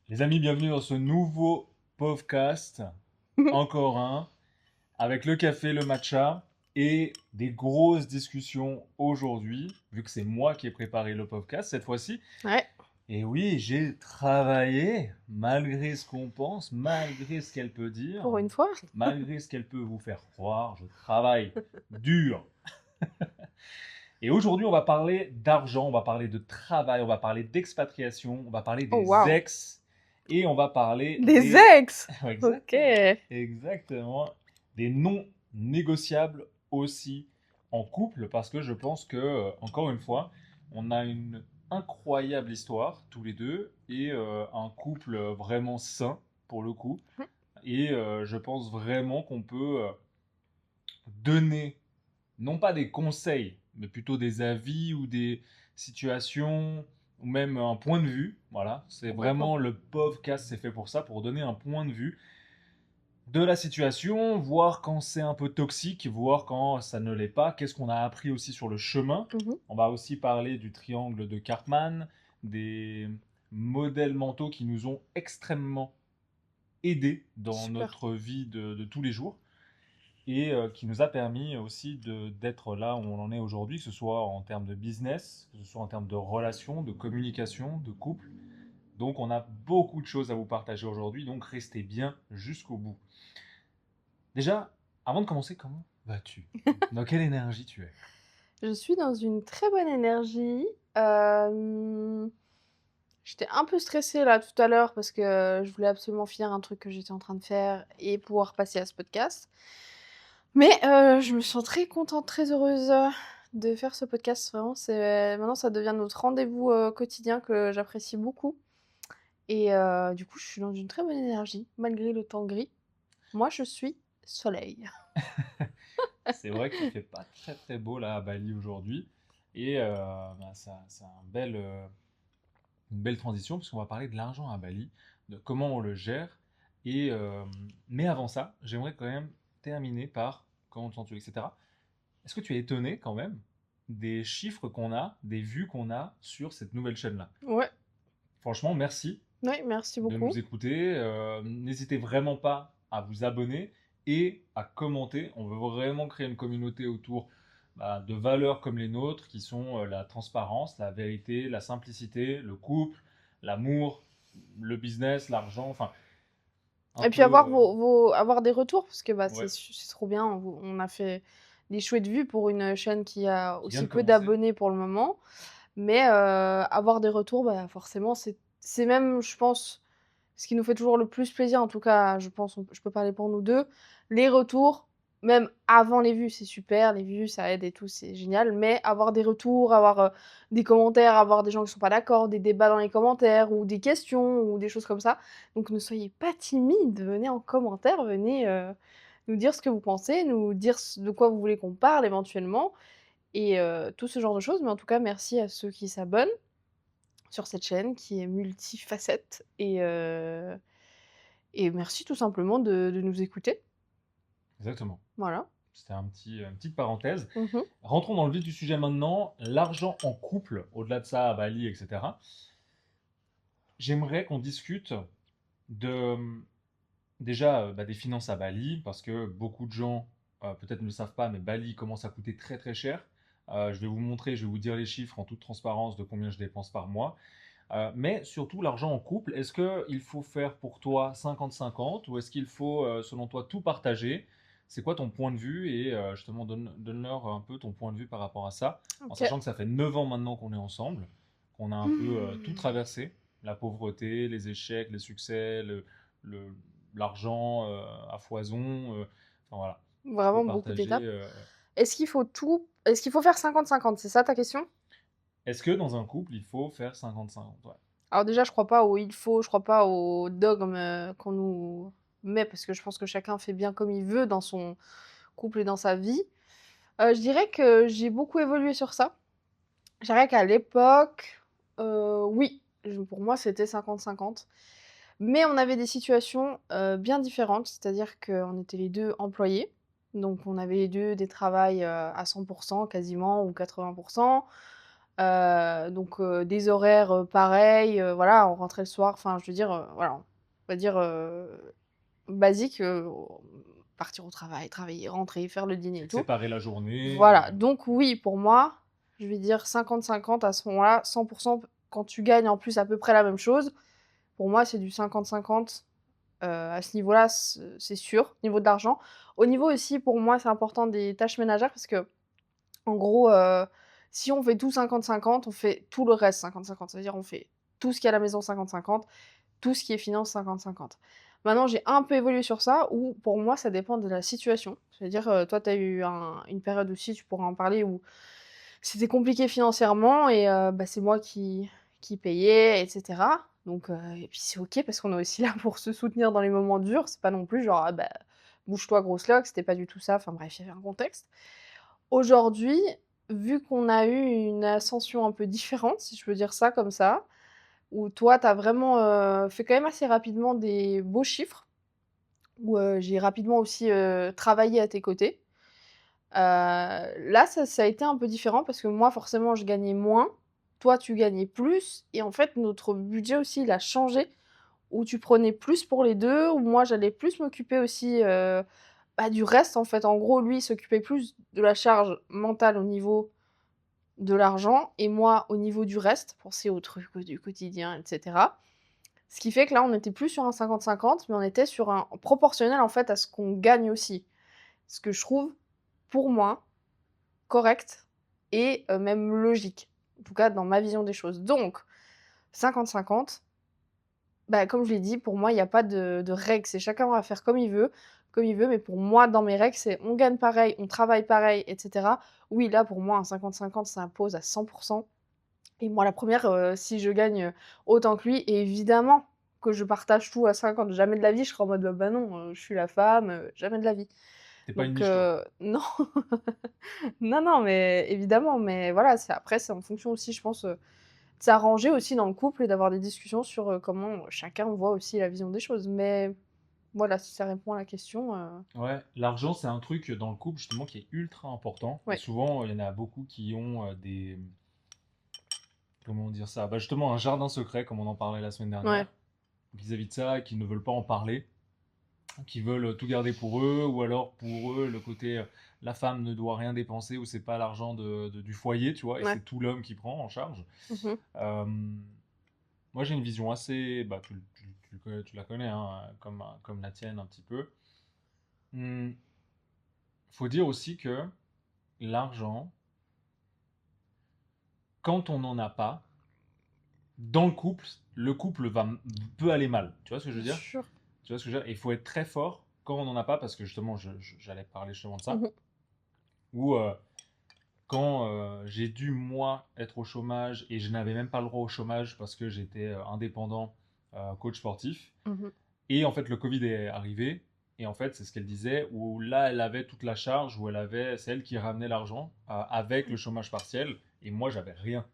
Les amis, bienvenue dans ce nouveau podcast, encore un, avec le café, le matcha et des grosses discussions aujourd'hui, vu que c'est moi qui ai préparé le podcast cette fois-ci. Ouais, Et oui, j'ai travaillé, malgré ce qu'on pense, malgré ce qu'elle peut dire, pour une fois. malgré ce qu'elle peut vous faire croire, je travaille dur. Et aujourd'hui, on va parler d'argent, on va parler de travail, on va parler d'expatriation, on va parler Oh des waouh! ex et on va parler Des des... ex! OK. Exactement, exactement, des non négociables aussi en couple parce que je pense que, encore une fois, on a une incroyable histoire tous les deux et un couple vraiment sain pour le coup. Et je pense vraiment qu'on peut donner non pas des conseils, mais plutôt des avis ou des situations ou même un point de vue. Voilà, c'est Complètement. vraiment le podcast, c'est fait pour ça, pour donner un point de vue de la situation, voir quand c'est un peu toxique, voir quand ça ne l'est pas, qu'est-ce qu'on a appris aussi sur le chemin. Mmh. On va aussi parler du triangle de Cartman, des modèles mentaux qui nous ont extrêmement aidés dans Super. notre vie de tous les jours et qui nous a permis aussi d'être là où on en est aujourd'hui, que ce soit en termes de business, que ce soit en termes de relations, de communication, de couple. Donc on a beaucoup de choses à vous partager aujourd'hui, donc restez bien jusqu'au bout. Déjà, avant de commencer, comment vas-tu? Dans quelle énergie tu es? Je suis dans une très bonne énergie. Hem, J'étais un peu stressée là tout à l'heure parce que je voulais absolument finir un truc que j'étais en train de faire et pouvoir passer à ce podcast. Mais je me sens très contente, très heureuse, de faire ce podcast. Vraiment, c'est maintenant ça devient notre rendez-vous, quotidien que j'apprécie beaucoup et du coup, je suis dans une très bonne énergie malgré le temps gris. Moi, je suis soleil. C'est vrai qu'il fait pas très très beau là à Bali aujourd'hui. Et bah, ça, c'est une belle transition puisqu'on va parler de l'argent à Bali, de comment on le gère. Et, mais avant ça, j'aimerais quand même terminer par comment te sens-tu, etc. Est-ce que tu es étonné quand même des chiffres qu'on a, des vues qu'on a sur cette nouvelle chaîne-là? Ouais, Franchement, merci ouais, merci de nous beaucoup. écouter. N'hésitez vraiment pas à vous abonner et à commenter. On veut vraiment créer une communauté autour bah, de valeurs comme les nôtres, qui sont la transparence, la vérité, la simplicité, le couple, l'amour, le business, l'argent, enfin un Et puis peu... avoir avoir des retours parce que, bah, ouais, c'est trop bien. On a fait des chouettes vues pour une chaîne qui a qui vient de aussi peu commencer. d'abonnés pour le moment. Mais avoir des retours, bah, forcément, c'est même, je pense, ce qui nous fait toujours le plus plaisir, en tout cas, je pense, je peux parler pour nous 2. Les retours, même avant les vues, c'est super, les vues, ça aide et tout, c'est génial, mais avoir des retours, avoir, des commentaires, avoir des gens qui sont pas d'accord, des débats dans les commentaires ou des questions ou des choses comme ça. Donc ne soyez pas timides, venez en commentaire, venez, nous dire ce que vous pensez, nous dire de quoi vous voulez qu'on parle éventuellement et tout ce genre de choses. Mais en tout cas, merci à ceux qui s'abonnent sur cette chaîne qui est multifacette et merci tout simplement de nous écouter. Exactement. Voilà. C'était une petite parenthèse. Mmh. Rentrons dans le vif du sujet maintenant. L'argent en couple, au-delà de ça, à Bali, etc. J'aimerais qu'on discute de déjà bah, des finances à Bali, parce que beaucoup de gens peut-être ne le savent pas, mais Bali commence à coûter très très cher. Je vais vous montrer, je vais vous dire les chiffres en toute transparence de combien je dépense par mois. Mais surtout l'argent en couple, est-ce qu'il faut faire pour toi 50-50 ou est-ce qu'il faut, selon toi, tout partager? C'est quoi ton point de vue? Et justement, donne-leur un peu ton point de vue par rapport à ça, en OK. sachant que ça fait 9 ans maintenant qu'on est ensemble, qu'on a un peu tout Mmh. traversé, la pauvreté, les échecs, les succès, le- l'argent à foison. Enfin voilà, tu peux Vraiment beaucoup partager. d'étapes. Est-ce qu'il faut faire 50-50, c'est ça ta question? Est-ce que dans un couple, il faut faire 50-50? Ouais. Alors déjà, je crois pas au «il faut», je crois pas au dogme, qu'on nous met parce que je pense que chacun fait bien comme il veut dans son couple et dans sa vie. Je dirais que j'ai beaucoup évolué sur ça. Je dirais qu'à l'époque, oui, pour moi, c'était 50-50. Mais on avait des situations, bien différentes, c'est-à-dire qu'on était les 2 employés, donc on avait les 2 des travails, à 100 quasiment ou 80. Donc des horaires, pareils, voilà, on rentrait le soir, enfin je veux dire, voilà, on va dire, basique, partir au travail, travailler, rentrer, faire le dîner et tout. Séparer la journée. Voilà, donc oui, pour moi, je vais dire 50-50 à ce moment-là, 100 quand tu gagnes en plus à peu près la même chose. Pour moi, c'est du 50-50, à ce niveau-là, c'est sûr, niveau de l'argent. Au niveau aussi, pour moi, c'est important des tâches ménagères parce que en gros, si on fait tout 50-50, on fait tout le reste 50-50. C'est-à-dire on fait tout ce qui est à la maison 50-50, tout ce qui est finance 50-50. Maintenant, j'ai un peu évolué sur ça où pour moi, ça dépend de la situation. C'est-à-dire, toi, tu as eu une période aussi, tu pourras en parler, où c'était compliqué financièrement et bah, c'est moi qui payais et cetera. Donc et puis c'est OK parce qu'on est aussi là pour se soutenir dans les moments durs. C'est pas non plus genre: «Ah bah, bouge-toi grosse loque», c'était pas du tout ça. Enfin bref, il y avait un contexte. Aujourd'hui, vu qu'on a eu une ascension un peu différente, si je peux dire ça comme ça, où toi, tu as vraiment, fait quand même assez rapidement des beaux chiffres, où, j'ai rapidement aussi, travaillé à tes côtés. Là, ça a été un peu différent parce que moi, forcément, je gagnais moins. Toi, tu gagnais plus et en fait, notre budget aussi, il a changé, où tu prenais plus pour les 2, où moi, j'allais plus m'occuper aussi, bah, du reste, en fait. En gros, lui, il s'occupait plus de la charge mentale au niveau de l'argent et moi au niveau du reste, penser aux trucs du quotidien et cetera. Ce qui fait que là, on était plus sur un 50-50, mais on était sur un proportionnel, en fait, à ce qu'on gagne aussi. Ce que je trouve, pour moi, correct et même logique. En tout cas, dans ma vision des choses. Donc 50-50, bah, comme je l'ai dit, pour moi, il y a pas de règle. C'est chacun va faire comme il veut, mais pour moi, dans mes règles, c'est on gagne pareil, on travaille pareil et cetera. Oui, là, pour moi, un 50-50 s'impose à 100. Et moi, la première, si je gagne, autant que lui, évidemment que je partage tout à 50. Jamais de la vie, je serai en mode: «Bah, non, je suis la femme, jamais de la vie». T'es pas une Donc miche-toi. non, non, non, mais évidemment, mais voilà, c'est en fonction aussi, je pense, de s'arranger aussi dans le couple et d'avoir des discussions sur, comment chacun voit aussi la vision des choses. Mais voilà, si ça répond à la question, Ouais, l'argent, c'est un truc dans le couple justement qui est ultra important. Et ouais, souvent, il y en a beaucoup qui ont des. Comment dire ça? Bah, justement, un jardin secret, comme on en parlait la semaine ouais. dernière, vis-à-vis de ça, qui ne veulent pas en parler, qui veulent tout garder pour eux, ou alors pour eux, le côté la femme ne doit rien dépenser, ou c'est pas l'argent du foyer, tu vois, et Ouais. c'est tout l'homme qui prend en charge. Mmh. Euh, Moi, j'ai une vision assez. Bah, tu la connais, hein, comme la tienne un petit peu. Hmm, faut dire aussi que l'argent, quand on n'en a pas, dans le couple peut aller mal. Tu vois ce que je Bien veux dire? sûr. Tu vois ce que je veux dire? Il faut être très fort quand on n'en a pas, parce que justement, j'allais parler justement de ça. Mmh. Ou quand j'ai dû, moi, être au chômage et je n'avais même pas le droit au chômage parce que j'étais indépendant, coach sportif. Mmh. Et en fait, le Covid est arrivé. Et en fait, c'est ce qu'elle disait, où là, elle avait toute la charge, où c'est elle qui ramenait l'argent avec le chômage partiel. Et moi, j'avais rien.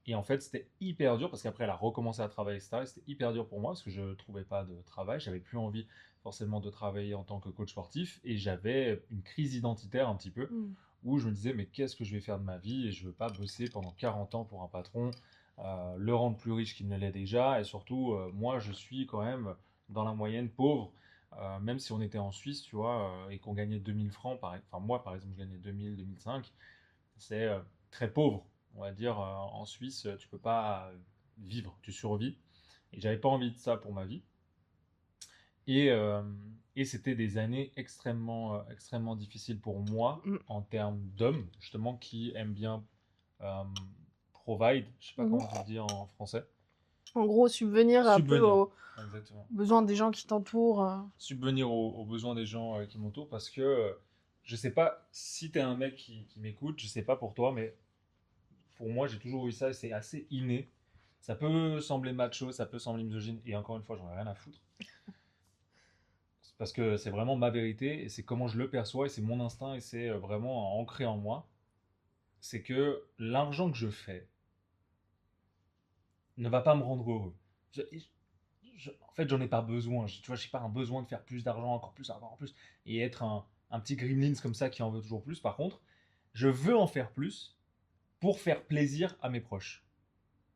Et en fait, c'était hyper dur parce qu'après, elle a recommencé à travailler, etc. Et c'était hyper dur pour moi parce que je ne trouvais pas de travail. J'avais plus envie forcément de travailler en tant que coach sportif. Et j'avais une crise identitaire un petit peu Mmh. où je me disais, mais qu'est-ce que je vais faire de ma vie? Et je ne veux pas bosser pendant 40 ans pour un patron, le rendre plus riche qu'il ne l'est déjà. Et surtout, moi, je suis quand même dans la moyenne pauvre. Même si on était en Suisse, tu vois, et qu'on gagnait 2000 francs, enfin moi par exemple, je gagnais 2000, 2005, c'est très pauvre. On va dire, en Suisse, tu peux pas vivre, tu survis. Et j'avais pas envie de ça pour ma vie. Et, euh, et c'était des années extrêmement difficiles pour moi Mmh. en termes d'hommes, justement, qui aiment bien euh, provide, je sais pas Mmh. comment on dit en français. En gros, subvenir un peu Subvenir, aux exactement. besoins des gens qui t'entourent, Subvenir aux besoins des gens qui m'entourent parce que je sais pas si t'es un mec qui m'écoute, je sais pas pour toi, mais pour moi, j'ai toujours eu ça et c'est assez inné. Ça peut sembler macho, ça peut sembler misogyne, et encore une fois, j'en ai rien à foutre. Parce que c'est vraiment ma vérité et c'est comment je le perçois et c'est mon instinct et c'est vraiment ancré en moi. C'est que l'argent que je fais ne va pas me rendre heureux. Je- En fait, j'en ai pas besoin. Tu vois, j'ai pas un besoin de faire plus d'argent, encore plus, encore plus, et être un petit gremlins comme ça qui en veut toujours plus. Par contre, je veux en faire plus pour faire plaisir à mes proches.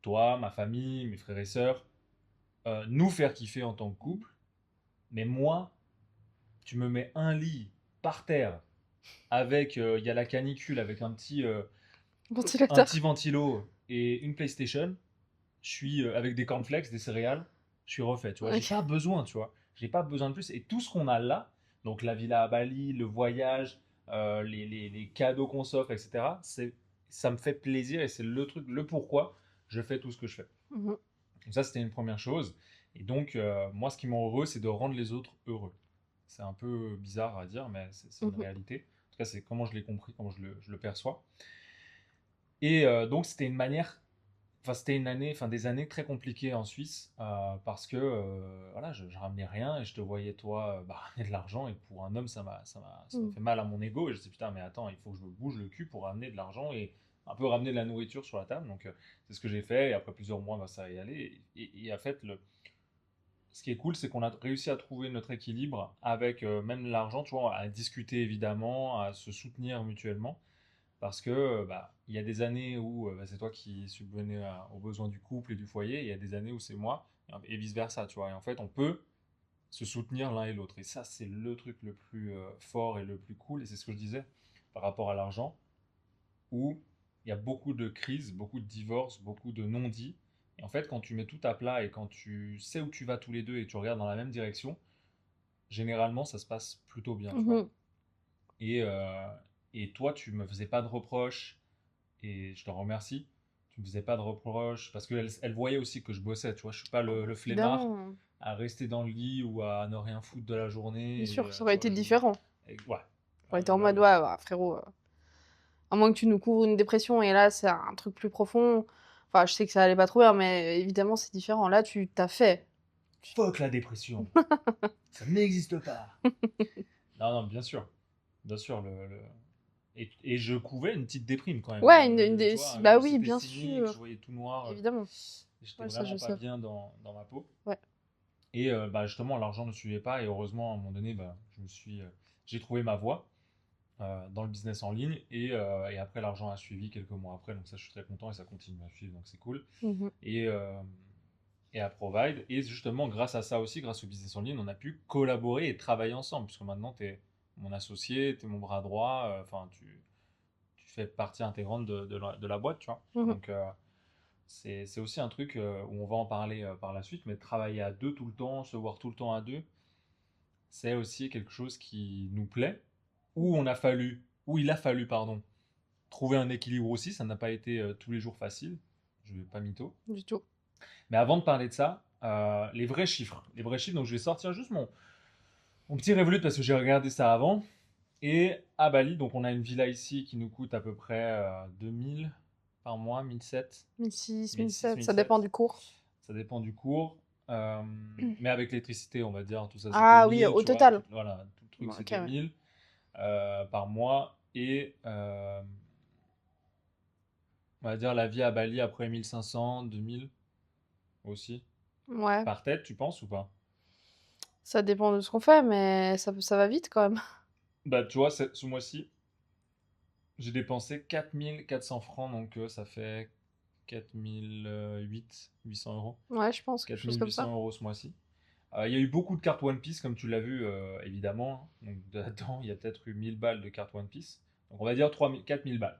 Toi, ma famille, mes frères et sœurs, nous faire kiffer en tant que couple. Mais moi, tu me mets un lit par terre avec, il y a la canicule avec un petit Ventilateur. ventilo et une PlayStation. Je suis avec des cornflakes, des céréales, je suis refait, tu vois. J'ai Ok. pas besoin, tu vois. J'ai pas besoin de plus. Et tout ce qu'on a là, donc la villa à Bali, le voyage, les cadeaux qu'on s'offre, etc., ça me fait plaisir et c'est le truc, le pourquoi je fais tout ce que je fais. Mhm. Donc ça, c'était une première chose. Et donc, moi, ce qui me rend heureux, c'est de rendre les autres heureux. C'est un peu bizarre à dire, mais c'est une Mhm. réalité. En tout cas, c'est comment je l'ai compris, comment je le perçois. Et donc, c'était une manière, enfin, c'était une année, enfin, des années très compliquées en Suisse parce que voilà, je ramenais rien et je te voyais, toi, ramener de l'argent. Et pour un homme, ça m'a Mhm. fait mal à mon ego. Et je me suis dit, putain, mais attends, il faut que je me bouge le cul pour ramener de l'argent et un peu ramener de la nourriture sur la table. Donc, c'est ce que j'ai fait. Et après plusieurs mois, ça a y aller. Et en fait, ce qui est cool, c'est qu'on a réussi à trouver notre équilibre avec même l'argent, tu vois, à discuter évidemment, à se soutenir mutuellement. Parce que il y a des années où c'est toi qui subvenais aux besoins du couple et du foyer, et il y a des années où c'est moi, et vice-versa, tu vois. Et en fait, on peut se soutenir l'un et l'autre. Et ça, c'est le truc le plus fort et le plus cool. Et c'est ce que je disais par rapport à l'argent, où il y a beaucoup de crises, beaucoup de divorces, beaucoup de non-dits. Et en fait, quand tu mets tout à plat et quand tu sais où tu vas tous les deux et tu regardes dans la même direction, généralement, ça se passe plutôt bien, tu vois. Mhm. Et, euh, et toi, tu me faisais pas de reproches, et je te remercie. Tu me faisais pas de reproches, parce qu'elle elle voyait aussi que je bossais, tu vois. Je suis pas le flemmard Évidemment. à rester dans le lit ou à ne rien foutre de la Bien journée. Et, sûr, ça aurait tu vois, été différent. ouais. Ça aurait été en Là, mode, ouais, bah, frérot, à moins que tu nous couvres une dépression et là, c'est un truc plus profond. Enfin, je sais que ça allait pas trop bien, mais évidemment, c'est différent. Là, tu t'as fait. fuck la dépression. Ça n'existe pas. Non, non, bien sûr. Bien sûr. Et je couvais une petite déprime quand même. Ouais, Tu vois, bah j'étais oui, bien pessimiste, je sûr. voyais tout noir. Évidemment. J'étais Ouais, ça, je vraiment pas sais. bien dans ma peau. Ouais. Et justement, l'argent ne suivait pas. Et heureusement, à un moment donné, j'ai trouvé ma voie dans le business en ligne. Et après, l'argent a suivi quelques mois après. Donc ça, je suis très content et ça continue à suivre. Donc c'est cool. Mhm. Et, euh, et à Provide. Et justement, grâce à ça aussi, grâce au business en ligne, on a pu collaborer et travailler ensemble. Puisque maintenant, tu es mon associé, tu es mon bras droit. Enfin, tu fais partie intégrante de la boîte, tu vois. Mhm. Donc, c'est aussi un truc où on va en parler par la suite, mais travailler à deux tout le temps, se voir tout le temps à deux, c'est aussi quelque chose qui nous plaît, où il a fallu, pardon, trouver un équilibre aussi, ça n'a pas été tous les jours facile, je vais pas mytho. Du tout. Mais avant de parler de ça, les vrais chiffres, donc je vais sortir juste mon petit Revolut parce que j'ai regardé ça avant, et à Bali, donc on a une villa ici qui nous coûte à peu près 2000 par mois, 1700, 1006, 1006, 1007, ça dépend 1007. du cours. Ça dépend du cours. Euh, mais avec l'électricité, on va dire, tout ça c'est Ah oui, 2000, au tu vois. total. Voilà, tout le truc Bon, c'est ok, ouais. 2000 par mois. Et on va dire la vie à Bali après 1500, 2000 aussi. Ouais, Par tête, tu penses ou pas? ça dépend de ce qu'on fait, mais ça va vite quand même. Bah, tu vois, ce mois-ci, j'ai dépensé 4400 francs, donc ça fait 800 euros. Ouais, je pense, quelque chose comme 4800 ça. euros ce mois-ci. Il y a eu beaucoup de cartes One Piece, comme tu l'as vu, évidemment. Donc, là-dedans, il y a peut-être eu 1000 balles de cartes One Piece. Donc, on va dire 4000 balles.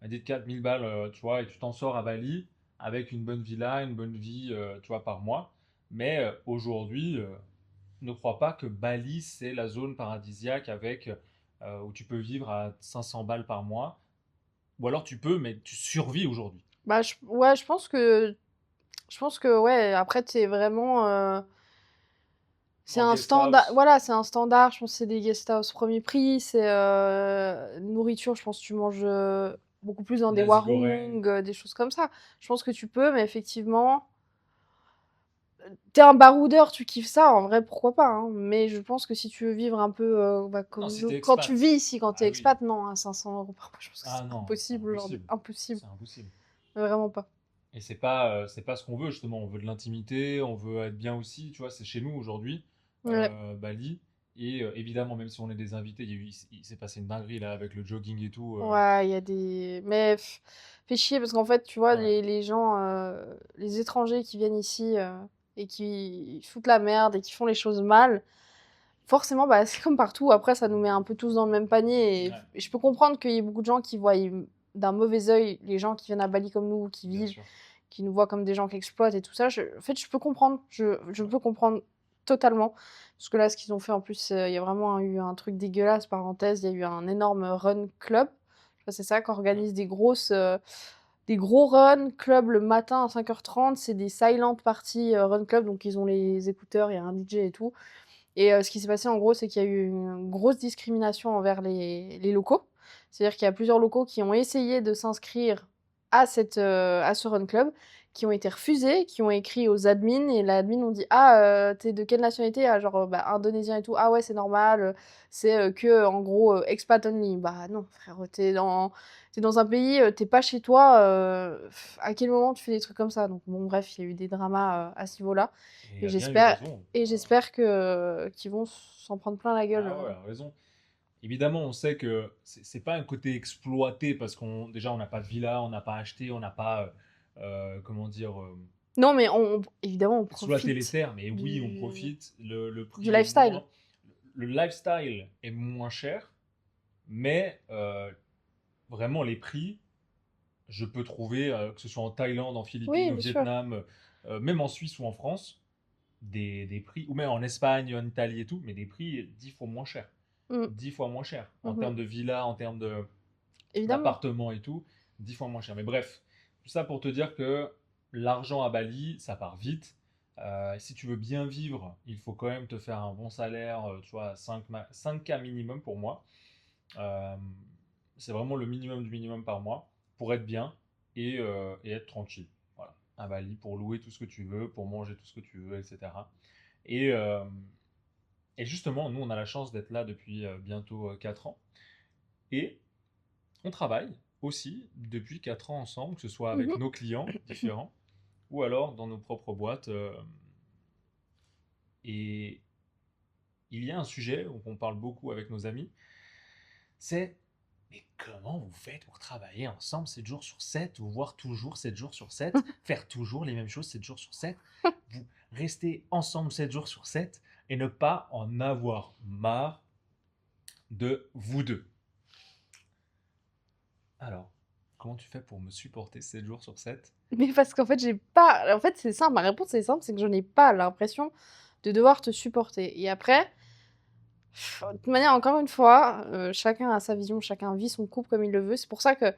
On va dire 4000 balles, tu vois, et tu t'en sors à Bali avec une bonne villa, une bonne vie, tu vois, par mois. Mais aujourd'hui, ne crois pas que Bali, c'est la zone paradisiaque où tu peux vivre à 500 balles par mois. Ou alors tu peux, mais tu survis aujourd'hui. Bah, ouais, je pense que, ouais, après, t'es vraiment. C'est En un guest standard, house, voilà, c'est un standard. Je pense que c'est des guest house premier prix. C'est nourriture, je pense que tu manges beaucoup plus dans des nasi goreng. warung, des choses comme ça. Je pense que tu peux, mais effectivement, t'es un baroudeur, tu kiffes ça, en vrai, pourquoi pas, hein. Mais je pense que si tu veux vivre un peu bah, Non, comme si nous, t'es quand tu expat. vis ici, quand t'es Ah oui. expat, non, à 500 euros par mois, je pense que c'est Ah non, c'est impossible aujourd'hui. impossible. Impossible. C'est impossible. Vraiment pas. Et c'est pas ce qu'on veut, justement. On veut de l'intimité, on veut être bien aussi, tu vois, c'est chez nous aujourd'hui, Ouais. Bali. Et évidemment, même si on est des invités, il s'est passé une dinguerie là avec le jogging et tout. Ouais, il y a des. Mais fait chier parce qu'en fait, tu vois, Ouais, les gens, les étrangers qui viennent ici et qui foutent la merde et qui font les choses mal, forcément, bah, c'est comme partout. Après, ça nous met un peu tous dans le même panier. ouais, Et je peux comprendre qu'il y ait beaucoup de gens qui voient d'un mauvais œil les gens qui viennent à Bali comme nous, qui bien vivent, sûr. qui nous voient comme des gens qui exploitent et tout ça. En fait, je peux comprendre. Je Ouais. peux comprendre totalement. Parce que là, ce qu'ils ont fait, en plus, il y a vraiment eu un truc dégueulasse, parenthèse. Il y a eu un énorme run club. Je crois que c'est ça, qui Ouais. organise des gros run club le matin à 5h30. C'est des silent party run club. Donc, ils ont les écouteurs, il y a un DJ et tout. Et ce qui s'est passé, en gros, c'est qu'il y a eu une grosse discrimination envers les locaux. C'est-à-dire qu'il y a plusieurs locaux qui ont essayé de s'inscrire à ce run club, qui ont été refusés, qui ont écrit aux admins, et l'admin ont dit: «Ah, tu de quelle nationalité?» «Ah, genre, bah, indonésien et tout». «Ah ouais, c'est normal, c'est, que, en gros, expat only». Bah non, frérot, t'es dans un pays, tu pas chez toi, à quel moment tu fais des trucs comme ça? Donc bon, bref, il y a eu des dramas, à ce niveau-là. Et il Et a bien eu j'espère raison. et j'espère que qu'ils vont s'en prendre plein la gueule. Ah ouais, il a raison. Évidemment, on sait que c'est pas un côté exploité parce qu'on déjà on n'a pas de villa, on n'a pas acheté, on n'a pas comment dire Non, mais évidemment, on exploité les profite terres, mais oui, on du profite. Le du prix est lifestyle. moins, le lifestyle est moins cher, mais vraiment les prix, je peux trouver que ce soit en Thaïlande, en Philippines, Oui, au bien sûr. Vietnam, même en Suisse ou en France, des prix, ou même en Espagne, en Italie et tout, mais des prix 10 fois moins chers. Mmh. 10 fois moins cher. En Mmh. termes de villa, en termes Évidemment. d'appartements et tout, 10 fois moins cher. Mais bref, tout ça pour te dire que l'argent à Bali, ça part vite. Si tu veux bien vivre, il faut quand même te faire un bon salaire, tu vois, 5K minimum pour moi. Euh, c'est vraiment le minimum du minimum par mois pour être bien et être tranquille. Voilà. À Bali, pour louer tout ce que tu veux, pour manger tout ce que tu veux, etc. Et, euh, et justement, nous, on a la chance d'être là depuis bientôt 4 ans. Et on travaille aussi depuis 4 ans ensemble, que ce soit avec Mmh. nos clients différents ou alors dans nos propres boîtes. Et il y a un sujet où on parle beaucoup avec nos amis, c'est mais comment vous faites pour travailler ensemble 7 jours sur 7, vous voir toujours 7 jours sur 7, faire toujours les mêmes choses 7 jours sur 7, vous rester ensemble 7 jours sur 7 et ne pas en avoir marre de vous deux. Alors, comment tu fais pour me supporter 7 jours sur 7? Mais parce qu'en fait, j'ai pas en fait, c'est simple, ma réponse est simple, c'est que je n'ai pas l'impression de devoir te supporter. Et après, de toute manière, encore une fois, chacun a sa vision, chacun vit son couple comme il le veut. C'est pour ça que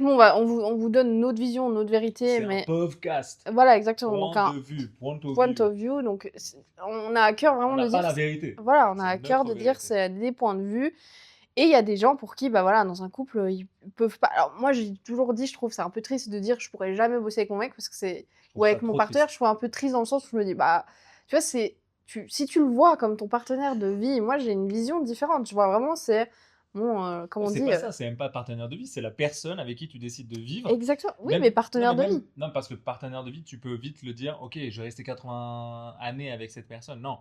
nous, on vous donne notre vision, notre vérité, C'est un mais podcast. voilà, exactement. Donc Point un de vue, point of point view. of view, donc on a à cœur On vraiment n'a de pas dire la vérité. voilà, on a C'est à cœur notre de dire vérité. c'est des points de vue. Et il y a des gens pour qui, bah, voilà, dans un couple, ils peuvent pas alors moi, j'ai toujours dit, je trouve c'est un peu triste de dire: «Je pourrais jamais bosser avec mon mec» parce que c'est Je ou trouve ça avec mon trop partenaire, je triste. trouve un peu triste dans le sens où je me dis: «Bah, tu vois, si tu le vois comme ton partenaire de vie, moi, j'ai une vision différente». Tu vois? Vraiment, c'est bon, comme on C'est dit, pas ça, c'est même pas partenaire de vie, c'est la personne avec qui tu décides de vivre. exactement, oui, Même, mais non, partenaire mais de vie. même, non, parce que partenaire de vie, tu peux vite le dire, ok, je vais rester 80 années avec cette personne. Non,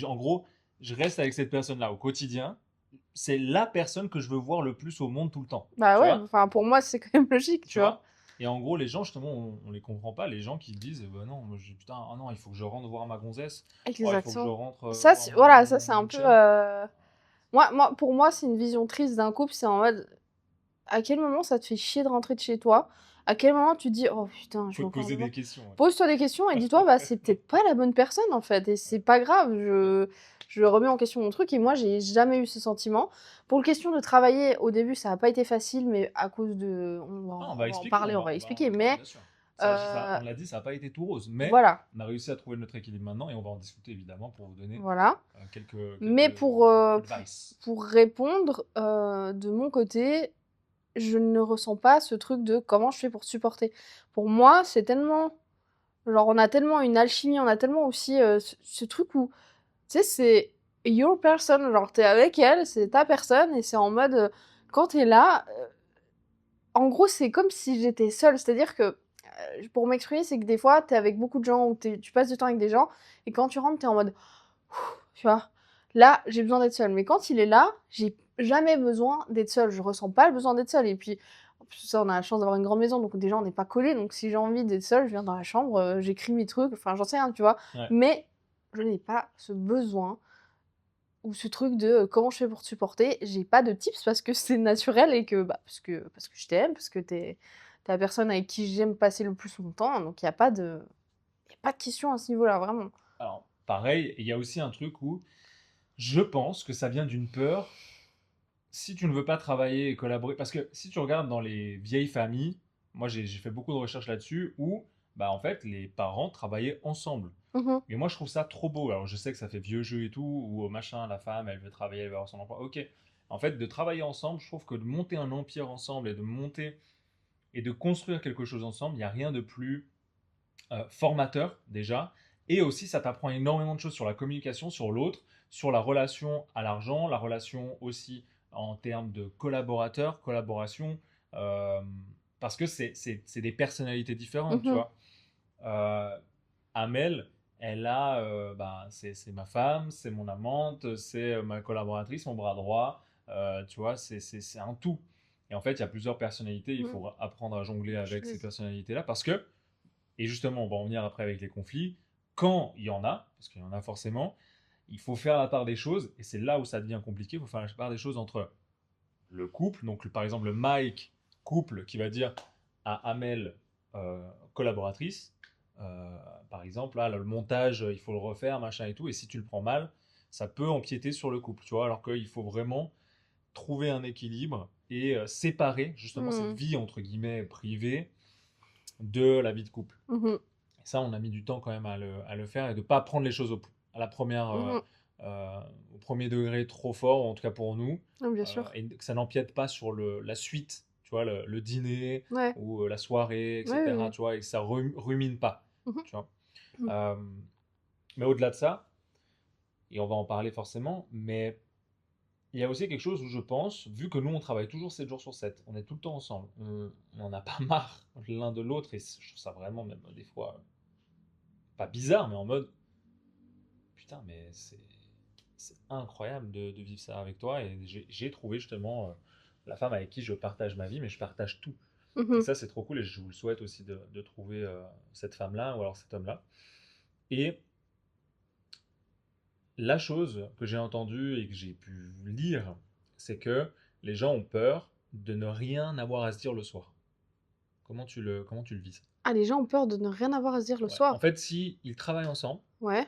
en gros, je reste avec cette personne-là au quotidien. C'est la personne que je veux voir le plus au monde tout le temps. Bah, Tu ouais, vois? enfin, pour moi, c'est quand même logique, Tu tu vois? vois? Et en gros, les gens, justement, on les comprend pas. Les gens qui disent, bah non, moi, putain, ah non, il faut que je rentre voir ma gonzesse. Oh, il faut que je Exactement. rentre Ça, voir c'est voilà, ça, c'est un mon peu, chum. pour moi, c'est une vision triste d'un couple, c'est en mode à quel moment ça te fait chier de rentrer de chez toi? À quel moment tu te dis: «Oh putain, je Faut vais te encore poser devoir» des questions. Ouais. pose-toi des questions et dis-toi: «Bah, c'est peut-être pas la bonne personne, en fait» et c'est pas grave. Je remets en question mon truc et moi, j'ai jamais eu ce sentiment. Pour le question de travailler, au début, ça a pas été facile, mais à cause de Ah, on on va va en expliquer, parler, on va expliquer, mais bien sûr. heu, On l'a dit, ça n'a pas été tout rose, mais voilà, on a réussi à trouver notre équilibre maintenant et on va en discuter évidemment pour vous donner voilà. Mais quelques advice. pour répondre, de mon côté, je ne ressens pas ce truc de comment je fais pour supporter. Pour moi, c'est tellement genre, on a tellement une alchimie, on a tellement aussi, ce truc où, tu sais, c'est your person, genre, tu es avec elle, c'est ta personne et c'est en mode, quand tu es là, en gros, c'est comme si j'étais seule. C'est-à-dire que, pour m'exprimer, c'est que des fois, tu es avec beaucoup de gens ou tu passes du temps avec des gens et quand tu rentres, tu es en mode, tu vois? là, j'ai besoin d'être seule. Mais quand il est là, j'ai jamais besoin d'être seule. Je ressens pas le besoin d'être seule. Et puis, en plus, ça, on a la chance d'avoir une grande maison, donc déjà, on n'est pas collés. Donc, si j'ai envie d'être seule, je viens dans la chambre, j'écris mes trucs, enfin, j'en sais rien, tu vois. Ouais. Mais je n'ai pas ce besoin ou ce truc de comment je fais pour te supporter. J'ai pas de tips parce que c'est naturel et que, bah, parce que je t'aime, parce que t'es la personne avec qui j'aime passer le plus longtemps. Donc, y a pas de question à ce niveau-là, vraiment. Alors, pareil, il y a aussi un truc où je pense que ça vient d'une peur. Si tu ne veux pas travailler et collaborer, parce que si tu regardes dans les vieilles familles, moi j'ai fait beaucoup de recherches là-dessus, où bah, en fait les parents travaillaient ensemble. Mhm, Et moi je trouve ça trop beau. Alors je sais que ça fait vieux jeu et tout, ou machin, la femme elle veut travailler, elle veut avoir son emploi. Ok. En fait, de travailler ensemble, je trouve que de monter un empire ensemble et de monter et de construire quelque chose ensemble, il n'y a rien de plus formateur déjà. Et aussi, ça t'apprend énormément de choses sur la communication, sur l'autre, sur la relation à l'argent, la relation aussi en termes de collaborateurs, collaboration, euh, parce que c'est des personnalités différentes, tu mhm. vois. Euh, Amel, elle a, bah, c'est ma femme, c'est mon amante, c'est ma collaboratrice, mon bras droit, tu vois, c'est un tout. Et en fait, il y a plusieurs personnalités, il Mmh. faut apprendre à jongler Je avec ces suis personnalités-là, parce que et justement, on va en venir après avec les conflits. Quand il y en a, parce qu'il y en a forcément, il faut faire la part des choses, et c'est là où ça devient compliqué. Il faut faire la part des choses entre le couple, donc par exemple le Mike couple qui va dire à Amel collaboratrice, euh, par exemple, là, le montage, il faut le refaire, machin et tout, et si tu le prends mal, ça peut empiéter sur le couple, tu vois, alors qu'il faut vraiment trouver un équilibre et séparer justement cette mmh. vie entre guillemets privée de la vie de couple. Mmh. Et ça, on a mis du temps quand même à le faire et de ne pas prendre les choses à la première, Mmh. au premier degré trop fort, en tout cas pour nous, Ouais, bien sûr. et que ça n'empiète pas sur la suite, tu vois, le dîner Ouais. ou la soirée, Ouais, oui, etc., oui. tu vois, et que ça rumine pas, Mmh. tu vois. Mmh. Euh, mais au-delà de ça, et on va en parler forcément, mais il y a aussi quelque chose où je pense, vu que nous on travaille toujours 7 jours sur 7, on est tout le temps ensemble, on n'en a pas marre l'un de l'autre, et je trouve ça vraiment même des fois pas bizarre, mais en mode putain, mais c'est incroyable de vivre ça avec toi. Et j'ai trouvé justement la femme avec qui je partage ma vie, mais je partage tout. Et Mmh. ça, c'est trop cool. Et je vous le souhaite aussi de trouver cette femme-là ou alors cet homme-là. Et la chose que j'ai entendue et que j'ai pu lire, c'est que les gens ont peur de ne rien avoir à se dire le soir. Comment tu le vis ça? Ah, les gens ont peur de ne rien avoir à se dire le Ouais. En soir? fait, si ils travaillent ensemble, Ouais.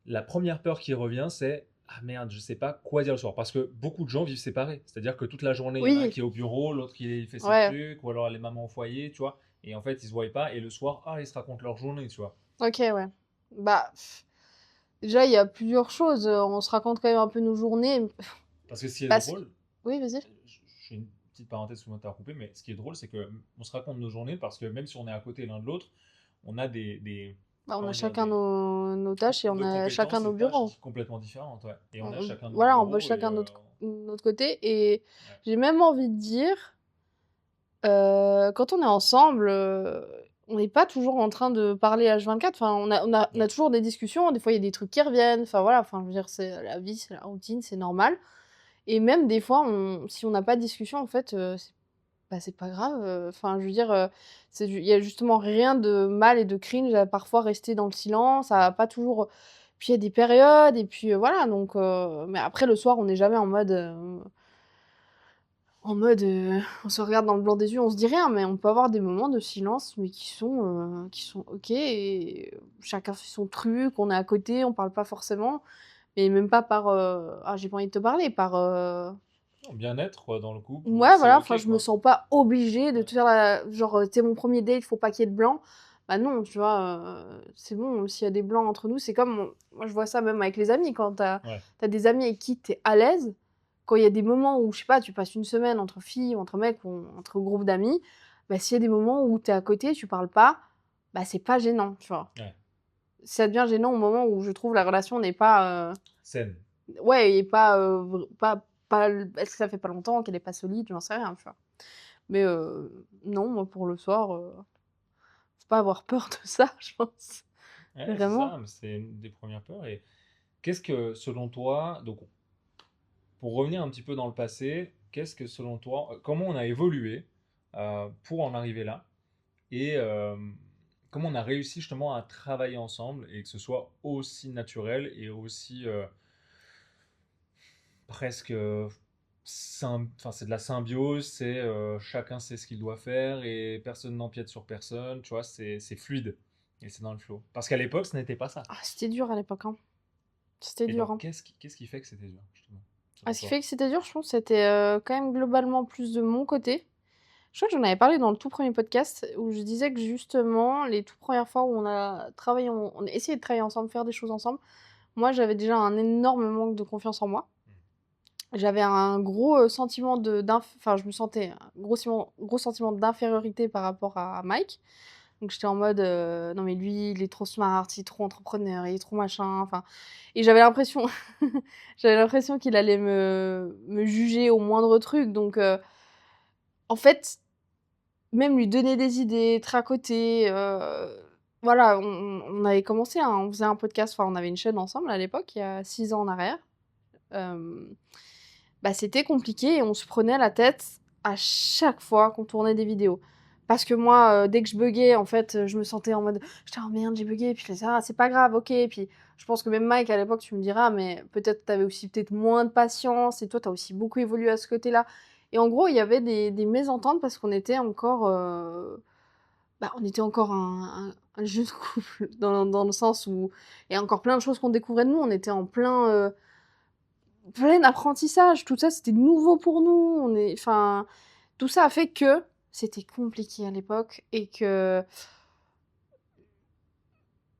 la première peur qui revient, c'est ah merde, je sais pas quoi dire le soir. Parce que beaucoup de gens vivent séparés. C'est-à-dire que toute la journée, il y en a un Oui, qui est au bureau, l'autre qui fait ses ouais. trucs, ou alors les mamans au foyer, tu vois. Et en fait, ils se voient pas. Et le soir, ah, ils se racontent leur journée, tu vois. OK, ouais. Bah, déjà, il y a plusieurs choses, on se raconte quand même un peu nos journées, Parce que ce qui est parce que drôle, oui, vas-y. je fais une petite parenthèse sous coupé, mais ce qui est drôle, c'est que on se raconte nos journées parce que même si on est à côté l'un de l'autre, on a Bah, on a comment dire, chacun nos tâches et on nos a chacun compétences nos et tâches bureaux. complètement différentes, ouais. Et on a chacun nos Voilà, on bosse bureaux et chacun notre côté et ouais. j'ai même envie de dire, quand on est ensemble, on n'est pas toujours en train de parler H24. Enfin, on a Ouais. toujours des discussions, des fois il y a des trucs qui reviennent, enfin voilà, enfin je veux dire c'est la vie, c'est la routine, c'est normal et même des fois si on n'a pas de discussion en fait, c'est pas grave, enfin je veux dire, il y a justement rien de mal et de cringe à parfois rester dans le silence, à pas toujours puis il y a des périodes et puis, voilà donc mais après le soir on n'est jamais en mode, on se regarde dans le blanc des yeux, on se dit rien, mais on peut avoir des moments de silence, mais qui sont OK et chacun fait son truc, on est à côté, on parle pas forcément, mais même pas par, «Ah j'ai pas envie de te parler», par, Bien-être quoi, dans le couple, ouais c'est voilà, enfin ok je me quoi. sens pas obligée de Ouais. te faire la genre, «Tu mon premier date, faut pas qu'il y ait de blanc». Bah non, tu vois, c'est bon, s'il y a des blancs entre nous, c'est comme moi je vois ça même avec les amis, quand Ouais. tu as des amis avec qui tu es à l'aise, quand il y a des moments où, je sais pas, tu passes une semaine entre filles ou entre mecs ou entre groupes d'amis, bah, s'il y a des moments où tu es à côté, tu parles pas, bah, c'est pas gênant, tu vois? Ouais. Ça devient gênant au moment où je trouve la relation n'est pas, Scène. ouais, et pas, pas l est-ce que ça fait pas longtemps qu'elle est pas solide? J'en sais rien, tu vois? Mais non, moi pour le soir, faut pas avoir peur de ça, je pense. Ouais, c'est Vraiment. ça, mais c'est une des premières peurs. qu'est-ce que selon toi, donc pour revenir un petit peu dans le passé, qu'est-ce que selon toi, comment on a évolué pour en arriver là et comment on a réussi justement à travailler ensemble et que ce soit aussi naturel et aussi presque enfin, c'est de la symbiose, c'est chacun sait ce qu'il doit faire et personne n'empiète sur personne, tu vois, c'est fluide et c'est dans le flow. Parce qu'à l'époque, ce n'était pas ça. Ah, c'était dur à l'époque, hein. C'était Et dur, donc, hein. qu'est-ce qui fait que c'était dur, justement, Ah, selon ce qui toi? fait que c'était dur, je pense, c'était quand même globalement plus de mon côté. Je crois que j'en avais parlé dans le tout premier podcast où je disais que justement, les toutes premières fois où on a travaillé, on a essayé de travailler ensemble, faire des choses ensemble, moi j'avais déjà un énorme manque de confiance en moi. J'avais un gros sentiment enfin, je me sentais un gros sentiment d'infériorité par rapport à Mike. Donc j'étais en mode non, mais lui, il est trop smart, il est trop entrepreneur, il est trop machin. Enfin, et j'avais l'impression, j'avais l'impression qu'il allait me juger au moindre truc. Donc en fait, même lui donner des idées, tracoter, voilà, on avait commencé, hein, on faisait un podcast, enfin, on avait une chaîne ensemble à l'époque, il y a 6 ans en arrière. Hem, Bah, c'était compliqué et on se prenait la tête à chaque fois qu'on tournait des vidéos. Parce que moi, dès que je buggais, en fait, je me sentais en mode: «Putain, oh merde, j'ai buggé», puis je faisais: «Ah, c'est pas grave, OK». Puis je pense que même Mike, à l'époque, tu me diras, mais peut-être tu avais aussi peut-être moins de patience et toi, tu as aussi beaucoup évolué à ce côté-là. Et en gros, il y avait des mésententes parce qu'on était encore, bah, on était encore un jeune couple dans le sens où il y a encore plein de choses qu'on découvrait de nous. On était en plein apprentissage. Tout ça, c'était nouveau pour nous. Enfin, tout ça a fait que c'était compliqué à l'époque et que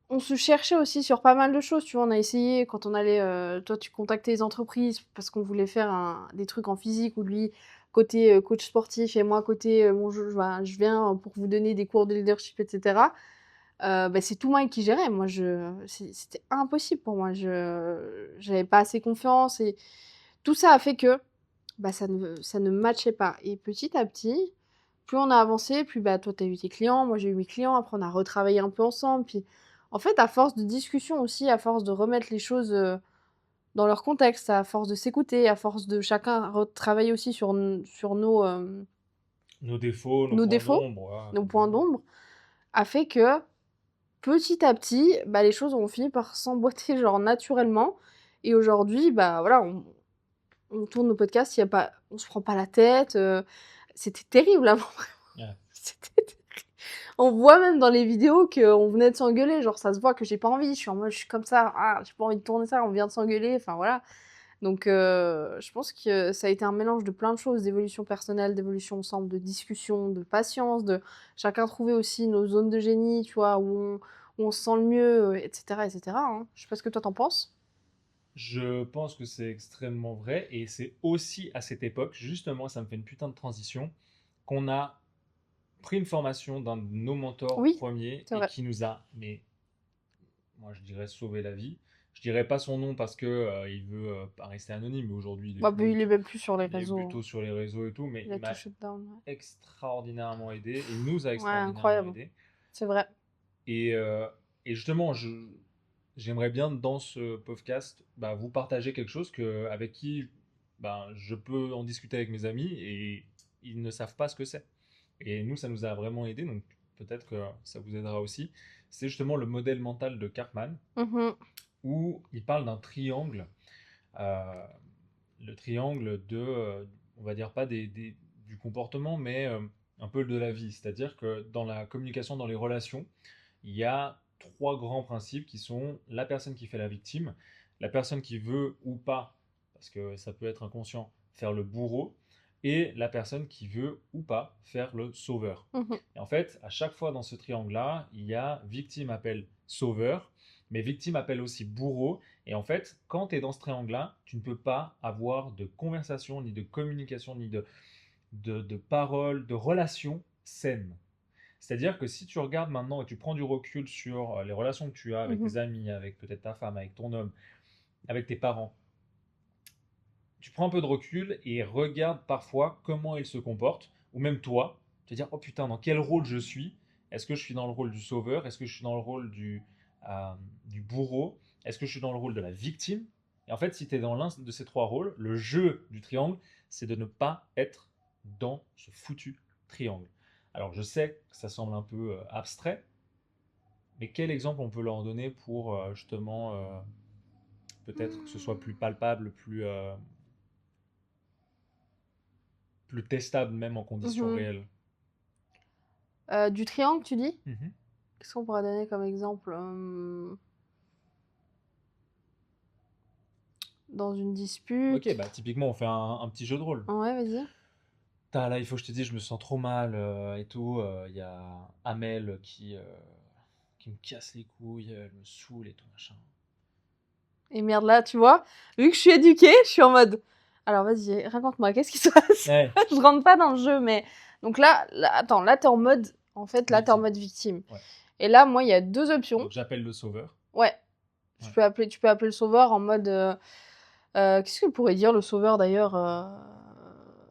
on se cherchait aussi sur pas mal de choses, tu vois? On a essayé quand on allait, toi tu contactais les entreprises parce qu'on voulait faire des trucs en physique ou lui côté, coach sportif et moi côté, bon je viens pour vous donner des cours de leadership et cetera. Bah, c'est tout Mike qui gérait. Moi c'était impossible pour moi. J'avais pas assez confiance et tout ça a fait que, bah, ça ne matchait pas et petit à petit, plus on a avancé, plus, bah, toi tu as eu tes clients, moi j'ai eu mes clients, après on a retravaillé un peu ensemble, puis en fait, à force de discussion aussi, à force de remettre les choses, dans leur contexte, à force de s'écouter, à force de chacun retravailler aussi sur Nos défauts, nos nos points défauts, d'ombre, voilà, nos comme points on dit. d'ombre, a fait que, petit à petit, bah, les choses ont fini par s'emboîter genre naturellement et aujourd'hui, bah, voilà, on tourne nos podcasts, il y a pas on se prend pas la tête, c'était terrible avant. Ouais. C'était terrible. On voit même dans les vidéos qu'on venait de s'engueuler, genre ça se voit que j'ai pas envie, je suis en mode, je suis comme ça, ah, j'ai pas envie de tourner ça, on vient de s'engueuler, enfin voilà. Donc je pense que ça a été un mélange de plein de choses, d'évolution personnelle, d'évolution ensemble, de discussion, de patience, de chacun trouver aussi nos zones de génie, tu vois, où on se sent le mieux, et cetera, et cetera, hein. Je sais pas ce que toi t'en penses? Je pense que c'est extrêmement vrai et c'est aussi à cette époque, justement, ça me fait une putain de transition, qu'on a pris une formation d'un de nos mentors Oui, premiers c'est et vrai. qui nous a, mais moi je dirais sauvé la vie. Je dirais pas son nom parce que il veut pas rester anonyme, mais aujourd'hui Bah, il est même plus sur les il est réseaux, hein. plutôt sur les réseaux et tout, mais Il a il tout m'a shut down, ouais. extraordinairement aidé, il nous a Ouais, extraordinairement incroyable, aidé. c'est vrai. Et, euh, et justement, j'aimerais bien dans ce podcast bah, vous partager quelque chose avec qui bah, je peux en discuter avec mes amis et ils ne savent pas ce que c'est. Et nous, ça nous a vraiment aidé, donc peut-être que ça vous aidera aussi. C'est justement le modèle mental de Karpman, Mmh. où il parle d'un triangle, euh, le triangle on va dire pas du comportement, mais un peu de la vie. C'est-à-dire que dans la communication, dans les relations, il y a trois grands principes qui sont la personne qui fait la victime, la personne qui veut ou pas, parce que ça peut être inconscient, faire le bourreau, et la personne qui veut ou pas faire le sauveur. Mmh. Et en fait, à chaque fois dans ce triangle-là, il y a victime appelle sauveur, mais victime appelle aussi bourreau. Et en fait, quand tu es dans ce triangle-là, tu ne peux pas avoir de conversation, ni de communication, ni de paroles, de relations saines. C'est-à-dire que si tu regardes maintenant et tu prends du recul sur les relations que tu as avec Mmh. tes amis, avec peut-être ta femme, avec ton homme, avec tes parents, tu prends un peu de recul et regarde parfois comment ils se comportent, ou même toi, te dire, oh putain, dans quel rôle je suis? Est-ce que je suis dans le rôle du sauveur? Est-ce que je suis dans le rôle euh, du bourreau? Est-ce que je suis dans le rôle de la victime? Et en fait, si tu es dans l'un de ces trois rôles, le jeu du triangle, c'est de ne pas être dans ce foutu triangle. Alors, je sais que ça semble un peu abstrait, mais quel exemple on peut leur donner pour justement peut-être que ce soit plus palpable, plus testable même en conditions Mhm. réelles? Du triangle, tu dis? Mhm. Qu'est-ce qu'on pourrait donner comme exemple? Dans une Ok, dispute. bah typiquement, on fait un petit jeu de rôle. Ouais, vas-y. Là, il faut que je te dise, je me sens trop mal et tout. Il y a Amel qui me casse les couilles, elle me saoule et tout machin. Et merde, là, tu vois, vu que je suis éduquée, je suis en mode. Alors, vas-y, raconte-moi, qu'est-ce qui se passe? Ouais, Je rentre pas dans le jeu, mais. Donc attends, là, t'es en mode. En fait, là, t'es en victime. mode victime. Ouais. Et là, moi, il y a deux options. Donc j'appelle le sauveur. Ouais. Ouais. Tu peux appeler le sauveur en mode. Qu'est-ce qu'il pourrait dire, le sauveur, d'ailleurs?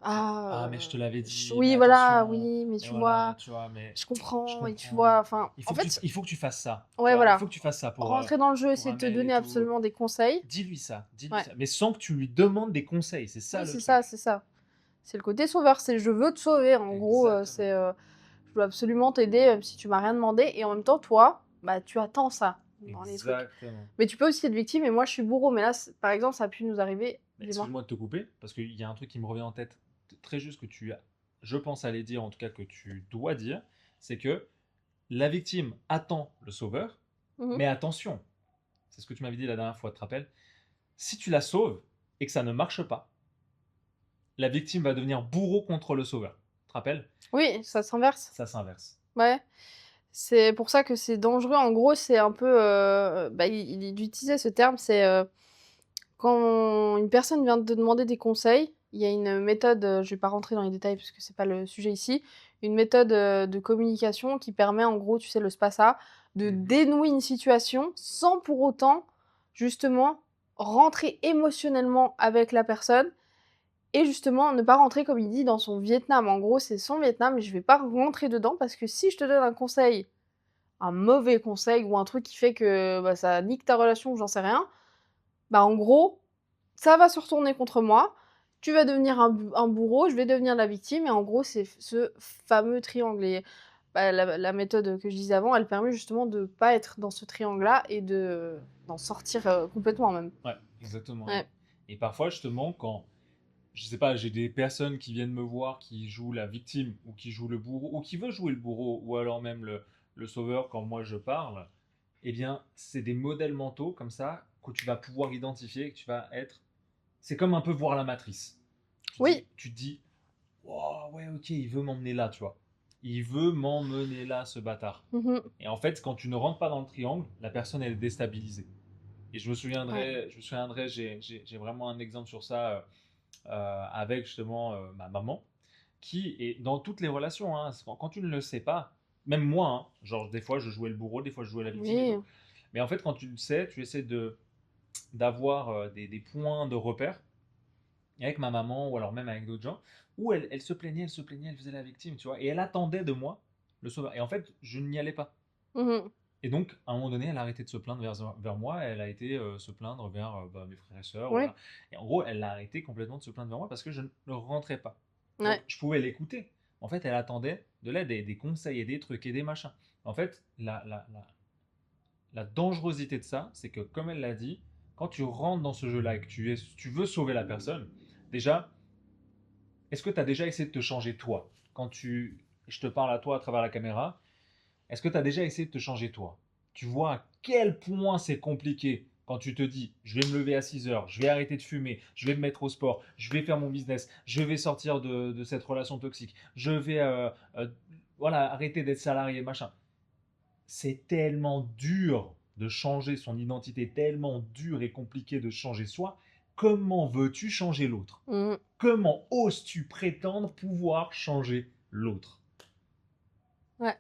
Ah, mais je te l'avais dit, mais Oui, voilà, attention. oui, mais Mais tu voilà, vois, tu vois, mais je je comprends, et tu vois, comprends. enfin, en fait, Il faut que tu fasses ça. Tu ouais, vois, il faut voilà. que tu fasses ça Rentrer dans le jeu, pour essayer de te Amel et donner tout. absolument des conseils. Dis-lui ça, dis-lui Ouais. ça. Mais sans que tu lui demandes des conseils, c'est ça Oui, le c'est ça, truc. c'est ça. C'est le côté sauveur, c'est je veux te sauver. En gros, Exactement. c'est je veux absolument t'aider même si tu m'as rien demandé. Et en même temps, toi, bah tu attends ça dans les trucs. Exactement. Mais tu peux aussi être victime. Et moi, je suis bourreau. Mais là, par exemple, ça a pu nous arriver. Mais Dis-moi. excuse-moi de te couper, parce qu'il y a un truc qui me revient en tête très juste que tu as, je pense aller dire, en tout cas que tu dois dire, c'est que la victime attend le sauveur, Mhm. mais attention, c'est ce que tu m'avais dit la dernière fois, tu te rappelles? Si tu la sauves et que ça ne marche pas, la victime va devenir bourreau contre le sauveur. Tu te rappelles? Oui, ça s'inverse. Ça s'inverse. Ouais. C'est pour ça que c'est dangereux. En gros, c'est un peu. Bah, il utilisait ce terme. C'est quand une personne vient te demander des conseils, il y a une méthode, je vais pas rentrer dans les détails parce que c'est pas le sujet ici, une méthode de communication qui permet en gros, tu sais, le SPASA, de dénouer une situation sans pour autant, justement, rentrer émotionnellement avec la personne et justement ne pas rentrer, comme il dit, dans son Vietnam. En gros, c'est son Vietnam et je vais pas rentrer dedans parce que si je te donne un conseil, un mauvais conseil ou un truc qui fait que bah, ça nique ta relation ou j'en sais rien, bah en gros, ça va se retourner contre moi, tu vas devenir un bourreau, je vais devenir la victime, et en gros, c'est ce fameux triangle. Et bah, la méthode que je disais avant, elle permet justement de pas être dans ce triangle-là et d'en sortir complètement même. Ouais, exactement. Ouais. Et parfois, justement, quand, je sais pas, j'ai des personnes qui viennent me voir qui jouent la victime ou qui jouent le bourreau ou qui veut jouer le bourreau ou alors même le sauveur quand moi je parle, eh bien, c'est des modèles mentaux comme ça que tu vas pouvoir identifier, que tu vas être. C'est comme un peu voir la matrice. Oui. Tu te dis, wow, ouais, ok, il veut m'emmener là, tu vois. Il veut m'emmener là, ce bâtard. Mhm. Et en fait, quand tu ne rentres pas dans le triangle, la personne elle est déstabilisée. Et Ouais. je me souviendrai, j'ai vraiment un exemple sur ça avec justement ma maman, qui est dans toutes les relations. Hein, quand tu ne le sais pas, même moi, hein, genre des fois je jouais le bourreau, des fois je jouais la victime et Oui. tout. Mais en fait, quand tu le sais, tu essaies d'avoir des points de repère avec ma maman ou alors même avec d'autres gens où elle se plaignait, elle faisait la victime, tu vois, et elle attendait de moi le sauveur. Et en fait, je n'y allais pas. Mhm. Et donc, à un moment donné, elle a arrêté de se plaindre vers moi, elle a été se plaindre vers bah, mes frères et sœurs, Oui. voilà. Et en gros, elle a arrêté complètement de se plaindre vers moi parce que je ne rentrais pas. Donc, Ouais. je pouvais l'écouter. En fait, elle attendait de l'aide, des conseils et des trucs et des machins. En fait, la dangerosité de ça, c'est que, comme elle l'a dit, quand tu rentres dans ce jeu-là et que tu veux sauver la personne, déjà, est-ce que tu as déjà essayé de te changer toi? Je te parle à toi à travers la caméra, est-ce que tu as déjà essayé de te changer toi? Tu vois à quel point c'est compliqué quand tu te dis, je vais me lever à 6 heures, je vais arrêter de fumer, je vais me mettre au sport, je vais faire mon business, je vais sortir de cette relation toxique, je vais voilà, arrêter d'être salarié, machin. C'est tellement dur de changer son identité, tellement dur et compliqué de changer soi. Comment veux-tu changer l'autre? Mhm. Comment oses-tu prétendre pouvoir changer l'autre? Ouais.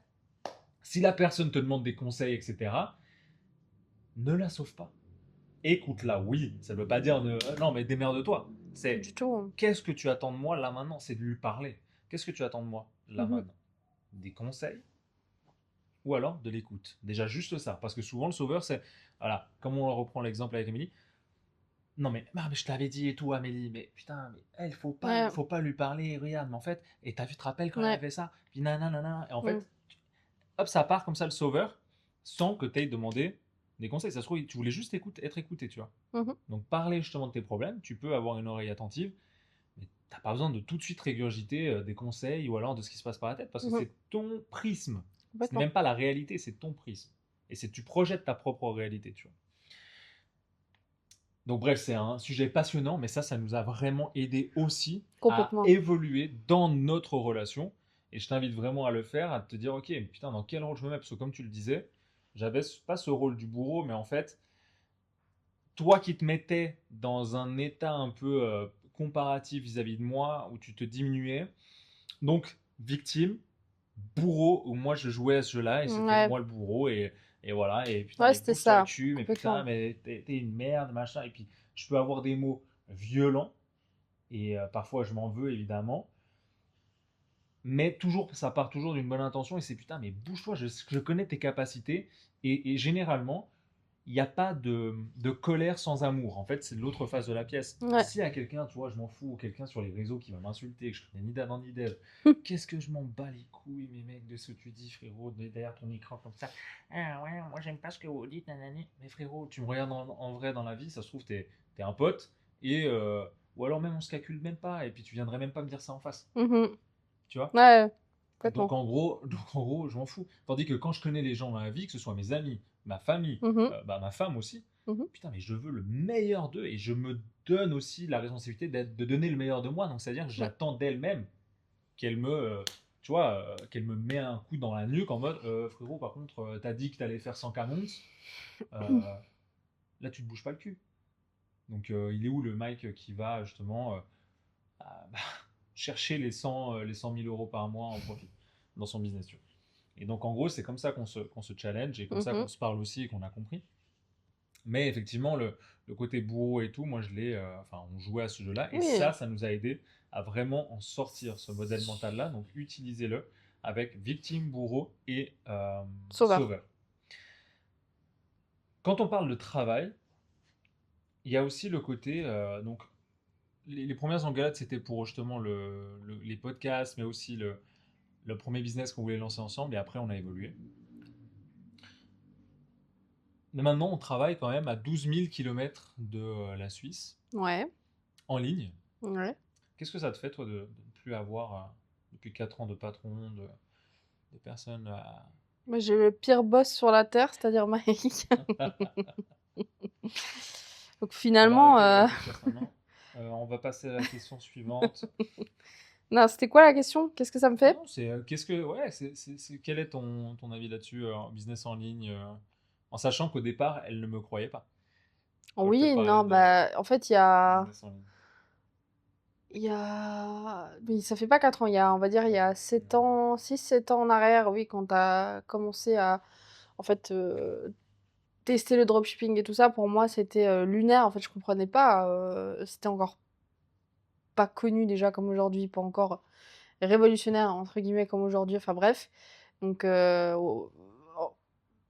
Si la personne te demande des conseils, etc., ne la sauve pas. Écoute-la, oui. Ça ne veut pas dire non, mais démerde-toi. C'est Du tout. qu'est-ce que tu attends de moi là maintenant? C'est de lui parler. Qu'est-ce que tu attends de moi là Mhm. maintenant? Des conseils? ou alors de l'écoute. Déjà juste ça, parce que souvent le sauveur c'est, voilà, comme on reprend l'exemple avec Amélie, non mais, ah, mais je t'avais dit et tout Amélie, mais putain, mais elle Ouais, faut pas lui parler, regarde, mais en fait, et t'as vu, te rappelles quand elle ouais. avait ça, puis nanana, et en Mmh. fait, hop, ça part comme ça le sauveur, sans que tu aies demandé des conseils. Ça se trouve, tu voulais juste être écouté, tu vois. Mmh. Donc parler justement de tes problèmes, tu peux avoir une oreille attentive, mais t'as pas besoin de tout de suite régurgiter des conseils ou alors de ce qui se passe par la tête, parce que Mmh. c'est ton prisme. Ce n'est Complètement. même pas la réalité, c'est ton prisme. Et c'est tu projettes ta propre réalité, tu vois. Donc bref, c'est un sujet passionnant, mais ça nous a vraiment aidé aussi à Complètement. évoluer dans notre relation. Et je t'invite vraiment à le faire, à te dire, ok, putain, dans quel rôle je me mets? Parce que comme tu le disais, j'avais pas ce rôle du bourreau, mais en fait, toi qui te mettais dans un état un peu comparatif vis-à-vis de moi, où tu te diminuais, donc victime, bourreau, où moi je jouais à ce jeu-là, et c'était Ouais. moi le bourreau, et voilà, et putain, Ouais, mais c'était bouge-toi le ça, cul, mais putain, complètement. mais t'es une merde, machin, et puis je peux avoir des mots violents, et parfois je m'en veux évidemment, mais toujours, ça part toujours d'une bonne intention, et c'est putain, mais bouge-toi, je connais tes capacités, et généralement, il n'y a pas de colère sans amour. En fait, c'est l'autre face de la pièce. Ouais. Si à quelqu'un, tu vois, je m'en fous, ou quelqu'un sur les réseaux qui va m'insulter, que je connais ni d'Adam ni d'Ève, qu'est-ce que je m'en bats les couilles, mes mecs, de ce que tu dis, frérot, derrière ton écran comme ça. Ah ouais, moi j'aime pas ce que vous dites, nanani. Mais frérot, tu me regardes en vrai dans la vie, ça se trouve, t'es un pote, et ou alors même on se calcule même pas, et puis tu viendrais même pas me dire ça en face. Mmh. Tu vois? Ouais, Donc complètement. en gros, donc en gros, je m'en fous. Tandis que quand je connais les gens dans la vie, que ce soit mes amis, ma famille, Mmh. bah, ma femme aussi, Mmh. putain, mais je veux le meilleur d'eux et je me donne aussi la responsabilité de donner le meilleur de moi. Donc c'est-à-dire que Mmh. j'attends d'elle-même qu'elle me, tu vois, qu'elle me met un coup dans la nuque en mode, frérot, par contre, t'as dit que t'allais faire 100 camons, là tu te bouges pas le cul. Donc il est où le Mike qui va justement bah, chercher les 100 000 € par mois en profit dans son business, tu vois. Et donc, en gros, c'est comme ça qu'on se challenge et comme ça qu'on Mmh. se parle aussi et qu'on a compris. Mais effectivement, le côté bourreau et tout, moi, je l'ai. Enfin, on jouait à ce jeu-là. Et Oui, ça nous a aidé à vraiment en sortir, ce modèle mental-là. Donc, utilisez-le avec victime, bourreau et sauveur. sauveur. Quand on parle de travail, il y a aussi le côté. Donc, les premières engueulades, c'était pour justement les podcasts, mais aussi le premier business qu'on voulait lancer ensemble. Et après, on a évolué. Mais maintenant, on travaille quand même à 12 000 km de la Suisse, Ouais, en ligne. ouais. Qu'est-ce que ça te fait, toi, de ne plus avoir, depuis 4 ans de patron, de personnes Moi, j'ai le pire boss sur la terre, c'est-à-dire Maëric. Donc On va finalement, arrêter le podcast maintenant. On va passer à la question suivante. non, c'était quoi la question? Qu'est-ce que ça me fait? Non, c'est qu'est-ce que. Ouais, quel est ton avis là-dessus, en business en ligne, en sachant qu'au départ, elle ne me croyait pas quand je te Oui, parlais non, de bah, en fait, il y a business en ligne. mais ça fait pas 4 ans, on va dire, il y a 7 ans, 6-7 ans en arrière, oui, quand tu as commencé à, en fait, tester le dropshipping et tout ça, pour moi, c'était, lunaire. En fait, je comprenais pas, c'était encore pas connu déjà comme aujourd'hui, pas encore «révolutionnaire» entre guillemets comme aujourd'hui, enfin bref. Donc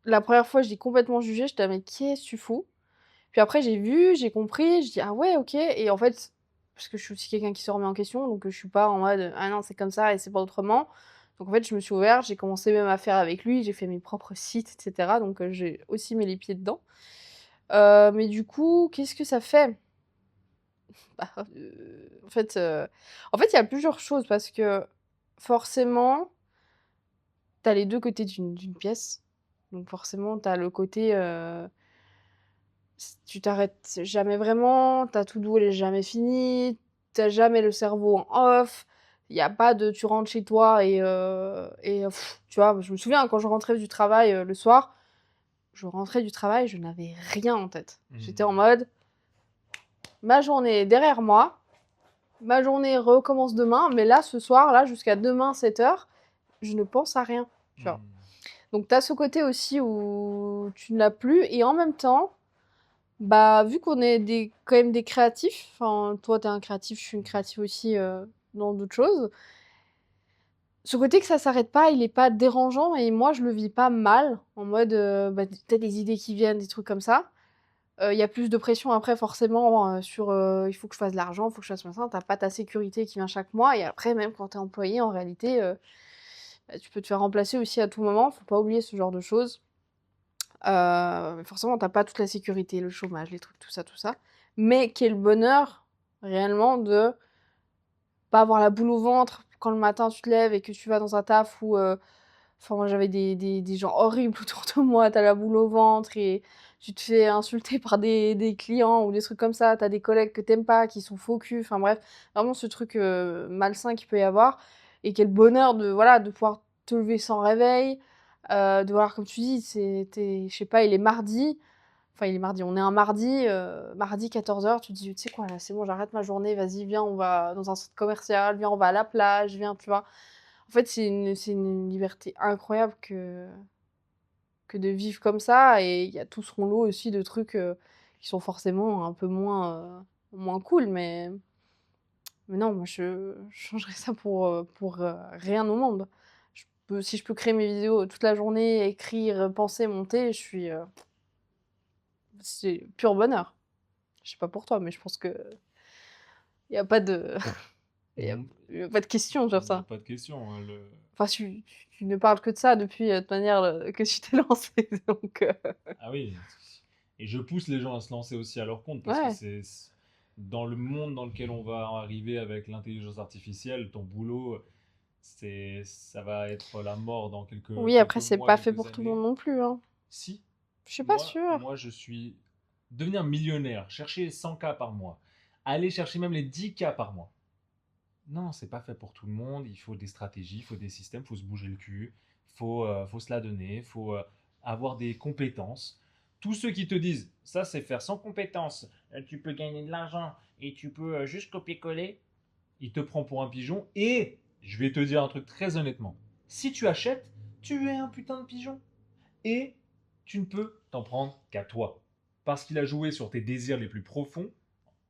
la première fois, j'ai complètement jugé, j'étais là: «Mais qu'est-ce que tu fous?» Puis après j'ai vu, j'ai compris, je dis: «Ah ouais, OK» et en fait, parce que je suis aussi quelqu'un qui se remet en question, donc je suis pas en mode: «Ah non, c'est comme ça et c'est pas autrement». Donc en fait, je me suis ouverte, j'ai commencé même à faire avec lui, j'ai fait mes propres sites et cetera, donc j'ai aussi mis les pieds dedans. Mais du coup, qu'est-ce que ça fait? Bah, en fait, il y a plusieurs choses parce que forcément, tu as les 2 côtés d'une pièce. Donc forcément, tu as le côté, tu t'arrêtes jamais vraiment, ta to-do elle est jamais finie, tu as jamais le cerveau en off. Il y a pas de tu rentres chez toi et tu vois? Je me souviens quand je rentrais du travail, le soir, je rentrais du travail, je n'avais rien en tête. J'étais en Hmm. mode: «Ma journée est derrière moi, ma journée recommence demain, mais là, ce soir, là, jusqu'à demain 7 heures, je ne pense à rien», tu vois? Hmm. Donc tu as ce côté aussi où tu ne l'as plus et en même temps, bah, vu qu'on est quand même des créatifs, enfin, toi, tu es un créatif, je suis une créative aussi, dans d'autres choses, ce côté que ça s'arrête pas, il est pas dérangeant et moi, je le vis pas mal en mode, bah, tu des idées qui viennent, des trucs comme ça. Il y a plus de pression après forcément, sur, il faut que je fasse de l'argent, il faut que je fasse machin. Tu pas ta sécurité qui vient chaque mois et après même quand tu es employé en réalité, bah, tu peux te faire remplacer aussi à tout moment, faut pas oublier ce genre de choses. Forcément, tu pas toute la sécurité, le chômage, les trucs, tout ça. Mais quel bonheur réellement de pas avoir la boule au ventre quand le matin tu te lèves et que tu vas dans un taf où, enfin moi j'avais des gens horribles autour de moi, tu as la boule au ventre et tu te fais insulter par des clients ou des trucs comme ça, tu as des collègues que tu aimes pas, qui sont faux cul, enfin bref, vraiment ce truc, malsain qu'il peut y avoir et quel bonheur de voilà, de pouvoir te lever sans réveil, de voir comme tu dis, je sais pas, il est mardi, enfin il est mardi, on est un mardi, mardi 14h, tu te dis: «Tu sais quoi là, c'est bon, j'arrête ma journée, vas-y viens, on va dans un centre commercial, viens, on va à la plage, viens», tu vois? En fait, c'est une liberté incroyable que de vivre comme ça et il y a tout son lot aussi de trucs, qui sont forcément un peu moins cool mais non, moi je changerais ça pour rien au monde. Si je peux créer mes vidéos toute la journée, écrire, penser, monter, c'est pur bonheur. Je sais pas pour toi, mais je pense qu'il y a pas de il y a Mm. il y a pas de question sur Il n'y a ça. pas de question, hein, Enfin, tu ne parles que de ça depuis, de toute manière, que tu t'es lancé donc Ah oui, et je pousse les gens à se lancer aussi à leur compte parce que ouais. c'est dans le monde dans lequel on va arriver avec l'intelligence artificielle, ton boulot, ça va être la mort dans quelques, Oui, quelques après, c'est mois, pas fait quelques pour tout le monde années. non plus, hein. Si, Je suis pas moi, sûre. je suis devenir millionnaire, chercher 100K par mois, aller chercher même les 10K par mois. Non, c'est pas fait pour tout le monde. Il faut des stratégies, il faut des systèmes, il faut se bouger le cul, faut se la donner, il faut avoir des compétences. Tous ceux qui te disent ça, c'est faire sans compétences, tu peux gagner de l'argent et tu peux juste copier-coller, il te prend pour un pigeon. Et je vais te dire un truc très honnêtement, si tu achètes, tu es un putain de pigeon. Et tu ne peux t'en prendre qu'à toi. Parce qu'il a joué sur tes désirs les plus profonds,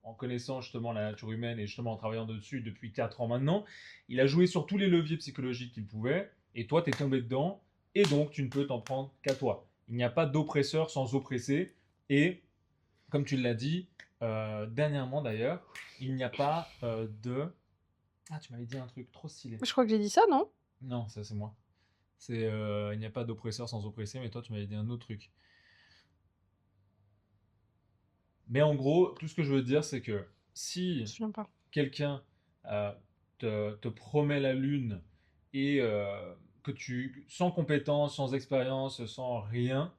en connaissant justement la nature humaine et justement en travaillant dessus depuis 4 ans maintenant, il a joué sur tous les leviers psychologiques qu'il pouvait, et toi, tu es tombé dedans, et donc tu ne peux t'en prendre qu'à toi. Il n'y a pas d'oppresseur sans oppressé, et comme tu l'as dit, dernièrement d'ailleurs, il n'y a pas de... Ah, tu m'avais dit un truc trop stylé. Je crois que j'ai dit ça, non? Non, ça c'est moi. C'est il n'y a pas d'oppresseur sans oppressé, mais toi tu m'avais dit un autre truc. Mais en gros, tout ce que je veux dire, c'est que Je me si souviens pas. quelqu'un euh, te promet la lune et que tu, sans compétence, sans expérience, sans rien,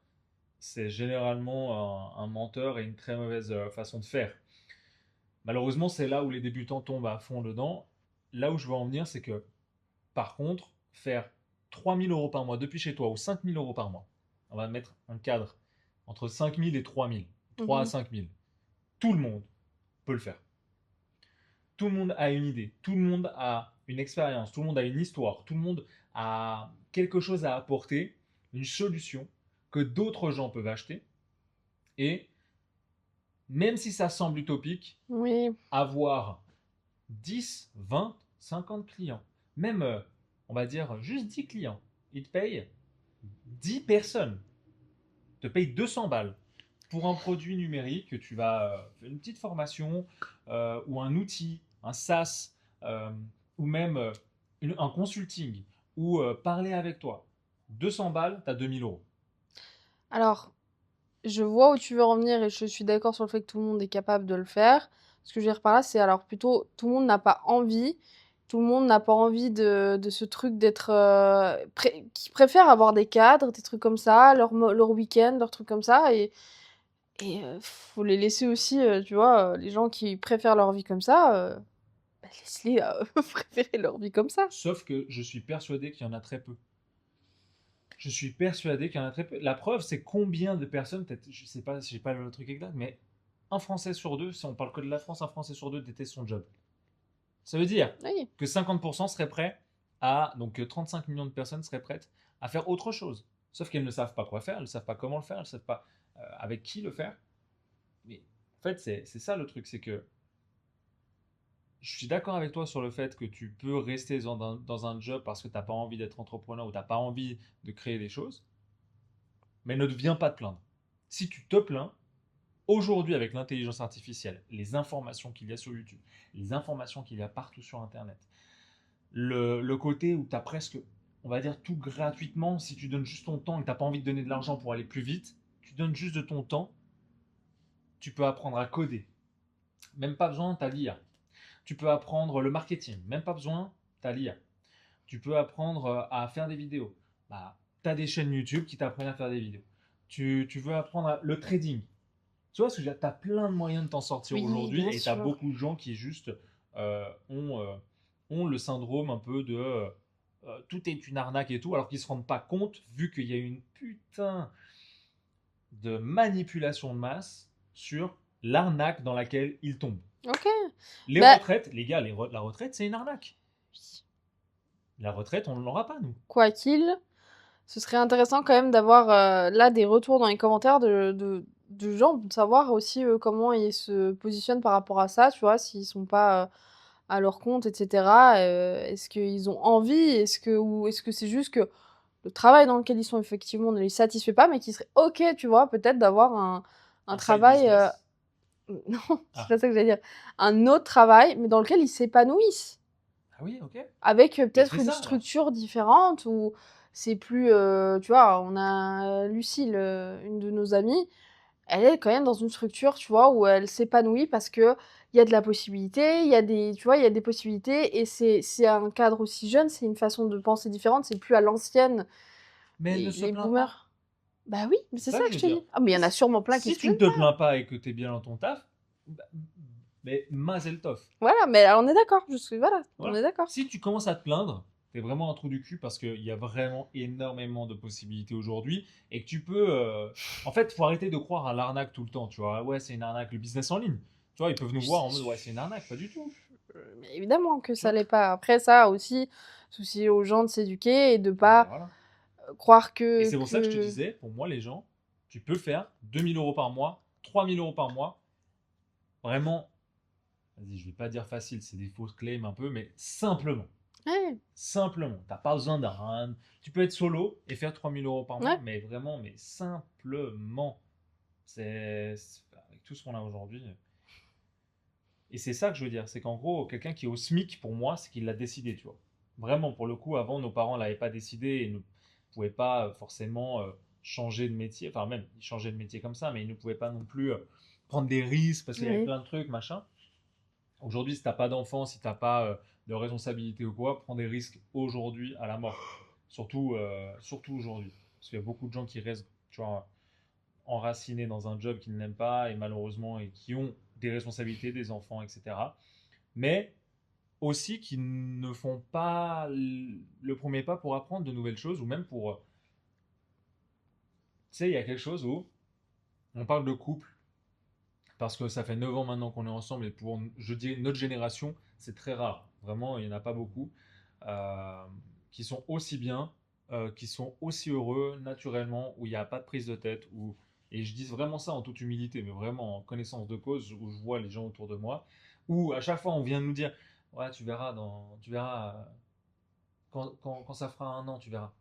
c'est généralement un menteur et une très mauvaise façon de faire. Malheureusement, c'est là où les débutants tombent à fond dedans. Là où je veux en venir, c'est que par contre, faire 3 000 € par mois depuis chez toi ou 5 000 € par mois, on va mettre un cadre entre 5 000 et 3 000, 3 à Mmh. 5 000, tout le monde peut le faire. Tout le monde a une idée, tout le monde a une expérience, tout le monde a une histoire, tout le monde a quelque chose à apporter, une solution que d'autres gens peuvent acheter. Et même si ça semble utopique, Oui. avoir 10, 20, 50 clients, même, on va dire, juste 10 clients, ils te payent 10 personnes, te payent 200 balles pour un produit numérique que tu vas faire une petite formation ou un outil, un SaaS ou même un consulting ou parler avec toi. 200 balles, tu as 2 000 €. Alors, je vois où tu veux en venir et je suis d'accord sur le fait que tout le monde est capable de le faire. Ce que je veux dire par là, c'est alors plutôt tout le monde n'a pas envie. Tout le monde n'a pas envie de ce truc d'être, qui préfèrent avoir des cadres, des trucs comme ça, leur week-end, leurs trucs comme ça faut les laisser aussi, tu vois, les gens qui préfèrent leur vie comme ça, bah, laisse-les, préférer leur vie comme ça. Sauf que je suis persuadé qu'il y en a très peu. Je suis persuadé qu'il y en a très peu. La preuve, c'est combien de personnes, peut-être, je sais pas, j'ai pas le truc exact, mais un Français sur deux, si on parle que de la France, un Français sur deux déteste son job. Ça veut dire Oui. que 50% seraient prêts à, donc 35 millions de personnes seraient prêtes à faire autre chose. Sauf qu'elles ne savent pas quoi faire, elles ne savent pas comment le faire, elles ne savent pas avec qui le faire. Mais en fait, c'est ça le truc, c'est que je suis d'accord avec toi sur le fait que tu peux rester dans un job parce que tu n'as pas envie d'être entrepreneur ou tu n'as pas envie de créer des choses, mais ne viens pas te plaindre. Si tu te plains, aujourd'hui avec l'intelligence artificielle, les informations qu'il y a sur YouTube, les informations qu'il y a partout sur Internet, le côté où tu as presque, on va dire, tout gratuitement, si tu donnes juste ton temps et que tu n'as pas envie de donner de l'argent pour aller plus vite, tu donnes juste de ton temps, tu peux apprendre à coder. Même pas besoin, tu as l'IA. Tu peux apprendre le marketing, même pas besoin, tu as l'IA. Tu peux apprendre à faire des vidéos. Bah, tu as des chaînes YouTube qui t'apprennent à faire des vidéos. Tu veux apprendre le trading. Tu vois, tu as plein de moyens de t'en sortir Oui, aujourd'hui bien et tu as sûr. beaucoup de gens qui juste euh, ont, euh, ont le syndrome un peu de tout est une arnaque et tout, alors qu'ils ne se rendent pas compte, vu qu'il y a une putain de manipulation de masse sur l'arnaque dans laquelle ils tombent. Ok. Les Bah, retraites, les gars, la retraite, c'est une arnaque. La retraite, on ne l'aura pas, nous. quoi qu'il, ce serait intéressant quand même d'avoir là des retours dans les commentaires de gens, de savoir aussi comment ils se positionnent par rapport à ça, tu vois, s'ils sont pas à leur compte, etc. Est-ce qu'ils ont envie, ou est-ce que c'est juste que le travail dans lequel ils sont effectivement ne les satisfait pas, mais qui serait ok, tu vois, peut-être d'avoir un Un side travail, business. non, c'est Ah, pas ça que j'allais dire, un autre travail, mais dans lequel ils s'épanouissent. ah oui, ok. Avec, Mais peut-être fais une ça alors. structure différente où c'est plus, tu vois, on a Lucille, une de nos amies, elle est quand même dans une structure, tu vois, où elle s'épanouit parce qu'il y a de la possibilité, il y a des tu vois, il y a des possibilités et c'est un cadre aussi jeune, c'est une façon de penser différente, c'est plus à l'ancienne, Mais elle ne se les plaint pas. boomers. Bah oui, mais C'est c'est ça ça que que je je veux te dire. dis. Ah mais il y en a sûrement plein qui Si se tu ne plaignent te pas. plains pas et que tu es bien dans ton taf, bah, mais mazel tov. Voilà, mais on est d'accord, voilà, on est Voilà. d'accord. Si tu commences à te plaindre, t'es vraiment un trou du cul parce qu'il y a vraiment énormément de possibilités aujourd'hui et que tu peux. En fait, il faut arrêter de croire à l'arnaque tout le temps. Tu vois, ah ouais, c'est une arnaque, le business en ligne. Tu vois, ils peuvent nous voir en mode ouais, c'est une arnaque, pas du tout. Mais évidemment que Tu ça vois. l'est pas. Après ça aussi, souci aux gens de s'éduquer et de Ah ben pas voilà. croire Et que c'est pour ça que je te que disais, pour moi, les gens, tu peux faire 2 000 € par mois, 3 000 € par mois. Vraiment, vas-y, je vais pas dire facile, c'est des fausses claims un peu, mais simplement. ouais, Simplement. T'as pas besoin d'un. Tu peux être solo et faire 3 000 € par mois, ouais, mais vraiment, mais simplement. Avec tout ce qu'on a aujourd'hui. Et c'est ça que je veux dire, c'est qu'en gros, quelqu'un qui est au SMIC, pour moi, c'est qu'il l'a décidé, tu vois. Vraiment, pour le coup, avant, nos parents l'avaient pas décidé et ne pouvaient pas forcément changer de métier. Enfin, même, ils changeaient de métier comme ça, mais ils ne pouvaient pas non plus prendre des risques parce qu'il y avait oui. plein de trucs, machin. Aujourd'hui, si t'as pas d'enfant, si t'as pas de responsabilité ou quoi, prends des risques aujourd'hui à la mort. Surtout aujourd'hui. Parce qu'il y a beaucoup de gens qui restent, tu vois, enracinés dans un job qu'ils n'aiment pas et malheureusement et qui ont des responsabilités, des enfants, etc. Mais aussi qui ne font pas le premier pas pour apprendre de nouvelles choses ou même pour... Tu sais, il y a quelque chose où on parle de couple parce que ça fait 9 ans maintenant qu'on est ensemble et pour, je dis, notre génération, c'est très rare. Vraiment, il n'y en a pas beaucoup euh, qui sont aussi bien, qui sont aussi heureux naturellement, où il n'y a pas de prise de tête. Et je dis vraiment ça en toute humilité, mais vraiment en connaissance de cause, où je vois les gens autour de moi, où à chaque fois on vient nous dire, ouais, tu verras quand ça fera 1 an, tu verras.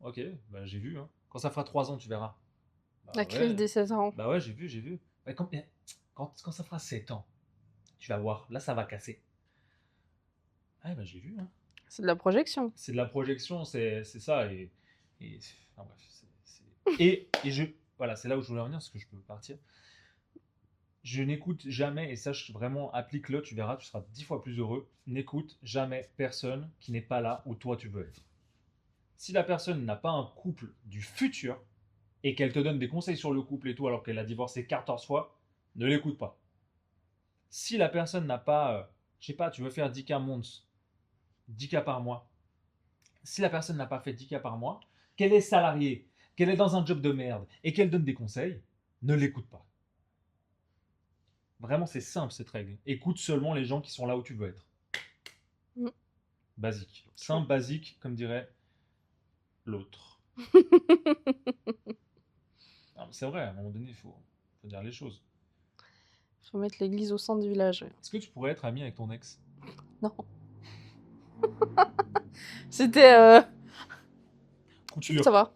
Ok, bah, j'ai vu, hein. Quand ça fera 3 ans, tu verras. La Bah crise ouais, des 16 ans. j'ai vu. Bah, quand ça fera 7 ans, tu vas voir, là ça va casser. Ah bah j'ai vu, hein. C'est de la projection. C'est de la projection, c'est ça. Et enfin, bref, et voilà, c'est là où je voulais revenir, parce que je peux partir. Je n'écoute jamais, et ça vraiment applique-le, tu verras, tu seras 10 fois plus heureux. N'écoute jamais personne qui n'est pas là où toi tu veux être. Si la personne n'a pas un couple du futur et qu'elle te donne des conseils sur le couple et tout alors qu'elle a divorcé 14 fois, ne l'écoute pas. Si la personne n'a pas, je sais pas, tu veux faire 10K months, 10K par mois. Si la personne n'a pas fait 10K par mois, qu'elle est salariée, qu'elle est dans un job de merde et qu'elle donne des conseils, ne l'écoute pas. Vraiment, c'est simple cette règle. Écoute seulement les gens qui sont là où tu veux être. Mm. Basique. Simple, basique, comme dirait l'autre. C'est vrai, à un moment donné, faut dire les choses. Faut mettre l'église au centre du village. Ouais. Est-ce que tu pourrais être ami avec ton ex? Non. C'était Coup dur. ça va.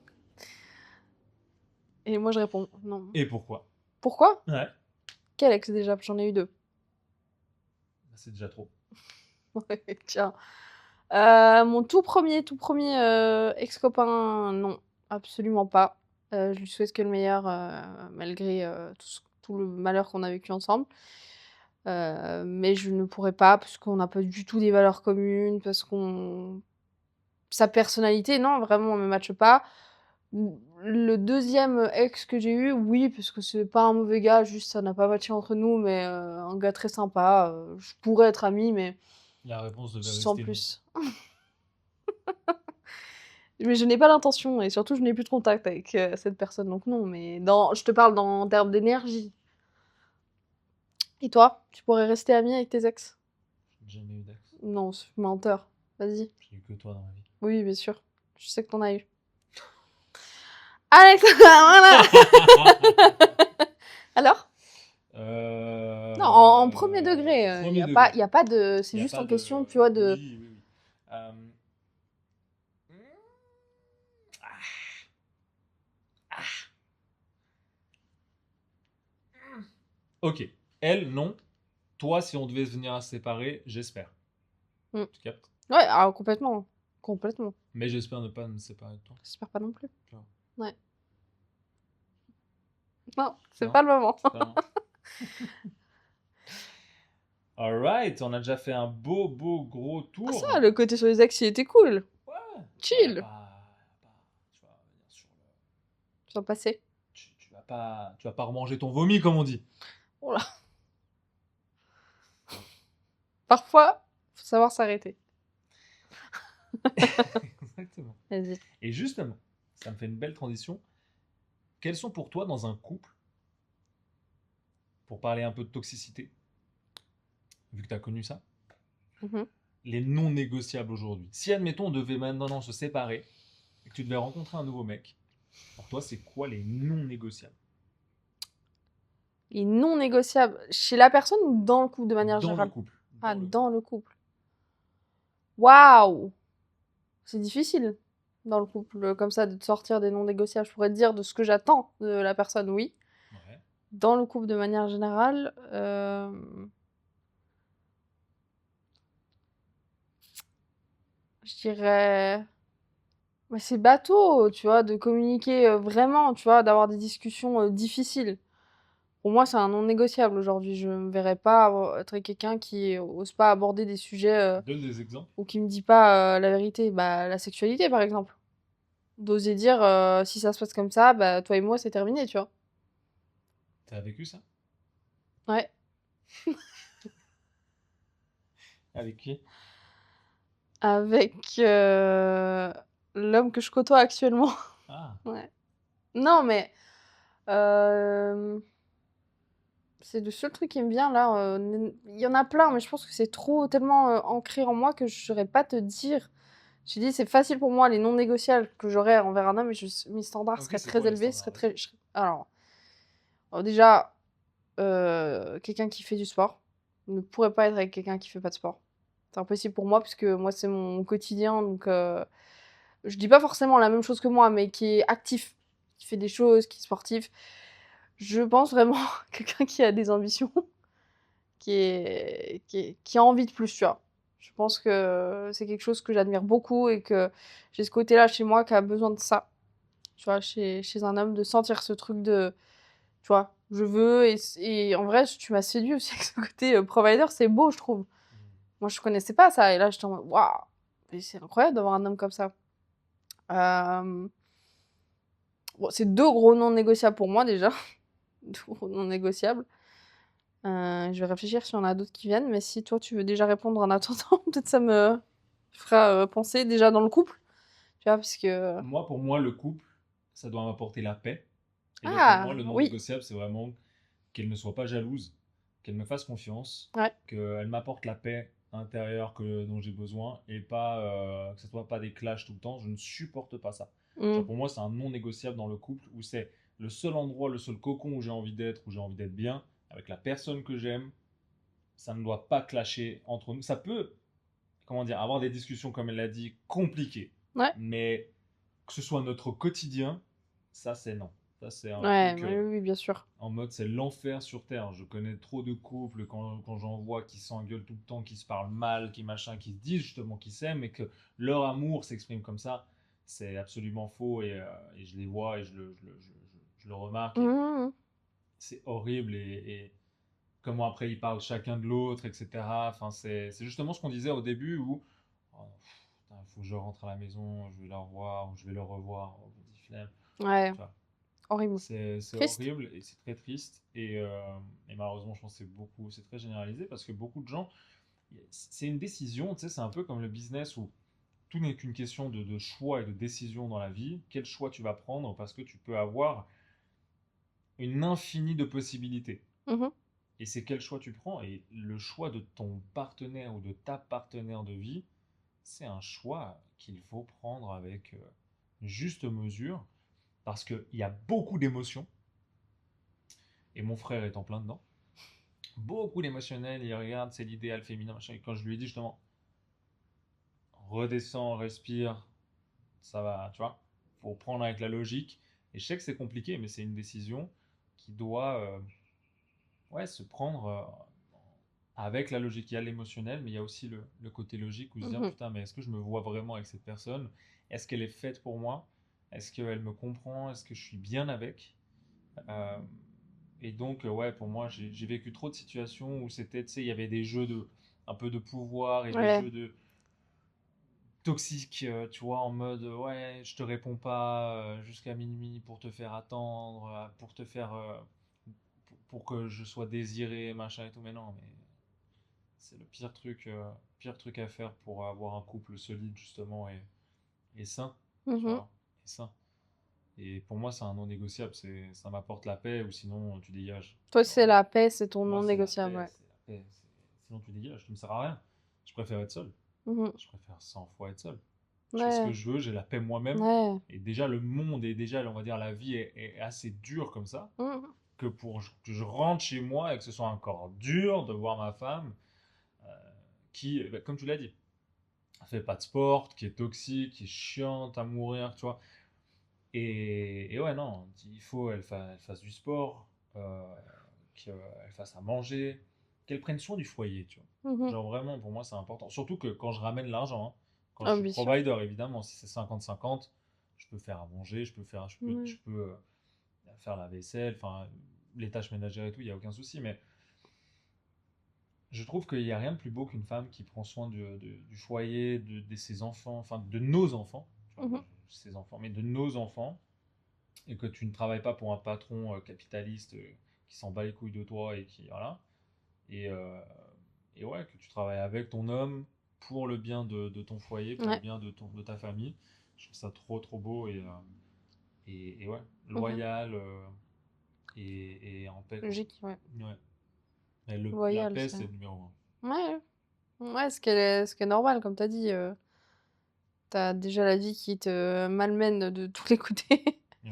Et moi je réponds non. Et pourquoi? Pourquoi? Ouais. Quel ex déjà? J'en ai eu 2. C'est déjà trop. Ouais, tiens. Mon tout premier ex-copain, non, absolument pas. Je lui souhaite que le meilleur, malgré, tout le malheur qu'on a vécu ensemble. Mais je ne pourrais pas parce qu'on n'a pas du tout des valeurs communes, parce qu'on sa personnalité, non, vraiment, on ne matche pas. Le deuxième ex que j'ai eu, oui, parce que c'est pas un mauvais gars, juste ça n'a pas matché entre nous, mais un gars très sympa, je pourrais être amie, mais La réponse devait sans rester non. plus. Mais je n'ai pas l'intention et surtout je n'ai plus de contact avec, cette personne, donc non, mais je te parle en termes d'énergie. Et toi? Tu pourrais rester amie avec tes ex? J'ai jamais eu d'ex. Non, c'est menteur. Vas-y. J'ai eu que toi dans ma vie. Oui, bien sûr. Je sais que t'en as eu. Alex, voilà. Alors? Non, en premier degré, il Premier y a degré. pas, y a pas de, c'est Y a juste pas en de- question, tu vois, de. Oui, oui, oui. Euh, Ok. Elle, non. Toi, si on devait venir à se séparer, j'espère. Mm. Tu captes? Ouais, ah, complètement, complètement. Mais j'espère ne pas me séparer de toi. J'espère pas non plus. Tu vois. Ouais. Non, c'est Non, pas le moment. c'est pas non. Alright, on a déjà fait un beau gros Ah, tour. ça, le côté sur les ex, il était cool. Ouais. Chill. Tu vas venir Sur le passé. tu vas pas remanger ton vomi, comme on dit. Oh là. Parfois, faut savoir s'arrêter. Exactement. Vas-y. Et justement, ça me fait une belle transition. Quels sont pour toi dans un couple, pour parler un peu de toxicité, vu que tu as connu ça, Mhm. les non négociables aujourd'hui? Si, admettons, on devait maintenant se séparer et que tu devais rencontrer un nouveau mec, pour toi, c'est quoi les non négociables? Les non négociables. Chez la personne ou dans le couple de manière Dans le générale? couple. Ah, le dans le couple. Waouh! C'est difficile dans le couple, comme ça, de te sortir des non négociables. Je pourrais te dire de ce que j'attends de la personne, oui. couple. Ouais. Dans le couple de manière générale, je dirais. Mais c'est bateau, tu vois, de communiquer vraiment, tu vois, d'avoir des discussions difficiles. Pour moi, c'est un non négociable aujourd'hui. Je me verrais pas être avec quelqu'un qui ose pas aborder des sujets Donne des exemples. ou qui me dit pas la vérité. Bah, la sexualité, par exemple. D'oser dire si ça se passe comme ça, bah, toi et moi, c'est terminé, tu vois. T'as vécu ça? Ouais. Avec qui? Avec l'homme que je côtoie actuellement. Ah, Ouais. Non, mais c'est le seul truc qui me vient là. Il y en a plein, mais je pense que c'est trop tellement ancré en moi que je saurais pas te dire. J'ai dit, c'est facile pour moi, les non négociables que j'aurais envers un homme, mais mes standards ok, seraient c'est très quoi les élevés. standards? Alors, déjà, quelqu'un qui fait du sport ne pourrait pas être avec quelqu'un qui fait pas de sport. C'est impossible pour moi, puisque moi, c'est mon quotidien. Donc, je dis pas forcément la même chose que moi, mais qui est actif, qui fait des choses, qui est sportif. Je pense vraiment quelqu'un qui a des ambitions, qui a envie de plus, tu vois. Je pense que c'est quelque chose que j'admire beaucoup et que j'ai ce côté-là chez moi qui a besoin de ça. Tu vois, chez un homme, de sentir ce truc de, tu vois, je veux. Et en vrai, tu m'as séduit aussi avec ce côté provider, c'est beau, je trouve. Moi, je connaissais pas ça. Et là, j'étais en mode, waouh, mais c'est incroyable d'avoir un homme comme ça. Bon, c'est 2 gros non négociables pour moi déjà. 2 gros non négociables. Je vais réfléchir s'il y en a d'autres qui viennent, mais si toi tu veux déjà répondre en attendant, peut-être ça me fera penser déjà dans le couple. Tu vois, parce que. Moi, pour moi, le couple, ça doit m'apporter la paix. Et donc, pour moi, Ah, le non oui, négociable, c'est vraiment qu'elle ne soit pas jalouse, qu'elle me fasse confiance, ouais. qu'elle m'apporte la paix intérieure dont j'ai besoin et pas que ce soit pas des clashs tout le temps. Je ne supporte pas ça. Genre, Mm. pour moi, c'est un non négociable dans le couple où c'est le seul endroit, le seul cocon où j'ai envie d'être bien avec la personne que j'aime. Ça ne doit pas clasher entre nous. Ça peut comment dire, avoir des discussions, comme elle l'a dit, compliquées. Ouais, Mais que ce soit notre quotidien, ça, c'est non. Ça, c'est un ouais, truc oui, oui, bien sûr. en mode, c'est l'enfer sur Terre. Je connais trop de couples quand j'en vois qui s'engueulent tout le temps, qui se parlent mal, qui machin, qui se disent justement qu'ils s'aiment et que leur amour s'exprime comme ça. C'est absolument faux et je les vois et je le remarque et Mhm, c'est horrible et comment après ils parlent chacun de l'autre, etc. Enfin, c'est justement ce qu'on disait au début où oh, il faut que je rentre à la maison, je vais la revoir ou je vais le revoir. Oh, vas-y, flemme. ouais, Tu vois, horrible. c'est Triste. horrible et c'est très triste. Et malheureusement, je pense que c'est très généralisé parce que beaucoup de gens, c'est une décision, tu sais, c'est un peu comme le business où tout n'est qu'une question de choix et de décision dans la vie. Quel choix tu vas prendre parce que tu peux avoir une infinie de possibilités. Mhm, Et c'est quel choix tu prends. Et le choix de ton partenaire ou de ta partenaire de vie, c'est un choix qu'il faut prendre avec juste mesure parce qu'il y a beaucoup d'émotions. Et mon frère est en plein dedans. Beaucoup d'émotionnel, il regarde, c'est l'idéal féminin, machin. Et quand je lui ai dit justement, redescends, respire, ça va, tu vois, faut prendre avec la logique. Et je sais que c'est compliqué, mais c'est une décision qui doit ouais, se prendre avec la logique. Il y a l'émotionnel, mais il y a aussi le côté logique où se dire, mhm, putain, mais est-ce que je me vois vraiment avec cette personne? Est-ce qu'elle est faite pour moi? Est-ce qu'elle me comprend? Est-ce que je suis bien avec? Euh, et donc, ouais, pour moi, j'ai vécu trop de situations où c'était, tu sais, il y avait des jeux un peu de pouvoir et des ouais. jeux de toxiques, tu vois, en mode, ouais, je te réponds pas jusqu'à minuit pour te faire attendre, pour te faire, pour que je sois désiré, machin et tout. Mais non, mais c'est le pire truc à faire pour avoir un couple solide, justement, et sain, tu Mhm. vois, et sain. Et pour moi, c'est un non négociable, ça m'apporte la paix ou sinon tu dégages. Toi, Genre, c'est la paix, c'est ton moi, non c'est la négociable, paix, ouais. c'est la paix. Sinon, tu dégages, tu ne sers à rien. Je préfère être seul. Mhm. Je préfère 100 fois être seul. Je fais ce que Ouais, je veux, j'ai la paix moi-même. ouais. Et déjà, le monde et déjà, on va dire, la vie est assez dure comme ça Mhm. que pour que je rentre chez moi et que ce soit encore dur de voir ma femme euh, qui, bah, comme tu l'as dit, fait pas de sport, qui est toxique, qui est chiante à mourir, tu vois. Et ouais, non, il faut elle fasse du sport, qu'elle fasse à manger, qu'elle prenne soin du foyer, tu vois. Mhm. Genre vraiment, pour moi, c'est important. Surtout que quand je ramène l'argent, hein, quand je Ah, suis bien sûr. provider, évidemment, si c'est 50-50, je peux faire à manger, je Ouais. peux faire la vaisselle, enfin, les tâches ménagères et tout, il n'y a aucun souci. Mais je trouve qu'il n'y a rien de plus beau qu'une femme qui prend soin du foyer, de ses enfants, enfin, de nos enfants, tu vois, Mhm. ses enfants, mais de nos enfants, et que tu ne travailles pas pour un patron capitaliste qui s'en bat les couilles de toi et qui voilà et, euh, et ouais que tu travailles avec ton homme pour le bien de ton foyer, pour le Ouais. bien de ta famille. Je trouve ça trop trop beau et ouais, Mhm. loyal et en paix quoi. Logique, ouais. Ouais. Et la Loyal, paix c'est. c'est le numéro un. Ouais. Ouais, ce qui est normal, comme t'as dit. T'as déjà la vie qui te malmène de tous les côtés. Ouais.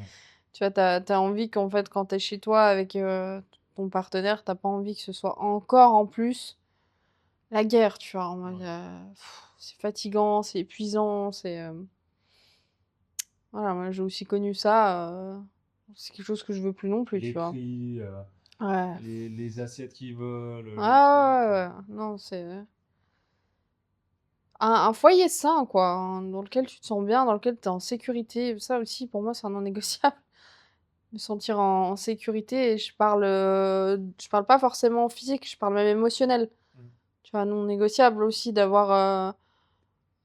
Tu vois, t'as envie qu'en fait, quand t'es chez toi avec ton partenaire, t'as pas envie que ce soit encore en plus la guerre, tu vois. En mode, Ouais. c'est fatigant, c'est épuisant, voilà, moi j'ai aussi connu ça. C'est quelque chose que je veux plus non plus, Les tu vois. cris, Ouais. les assiettes qui volent, les trucs. Ah ouais, ouais, ouais. Non, c'est. Un foyer sain, quoi, hein, dans lequel tu te sens bien, dans lequel t'es en sécurité. Ça aussi, pour moi, c'est un non négociable. Me sentir en sécurité et je parle pas forcément physique, je parle même émotionnel. Mm. Tu vois? Non négociable aussi d'avoir,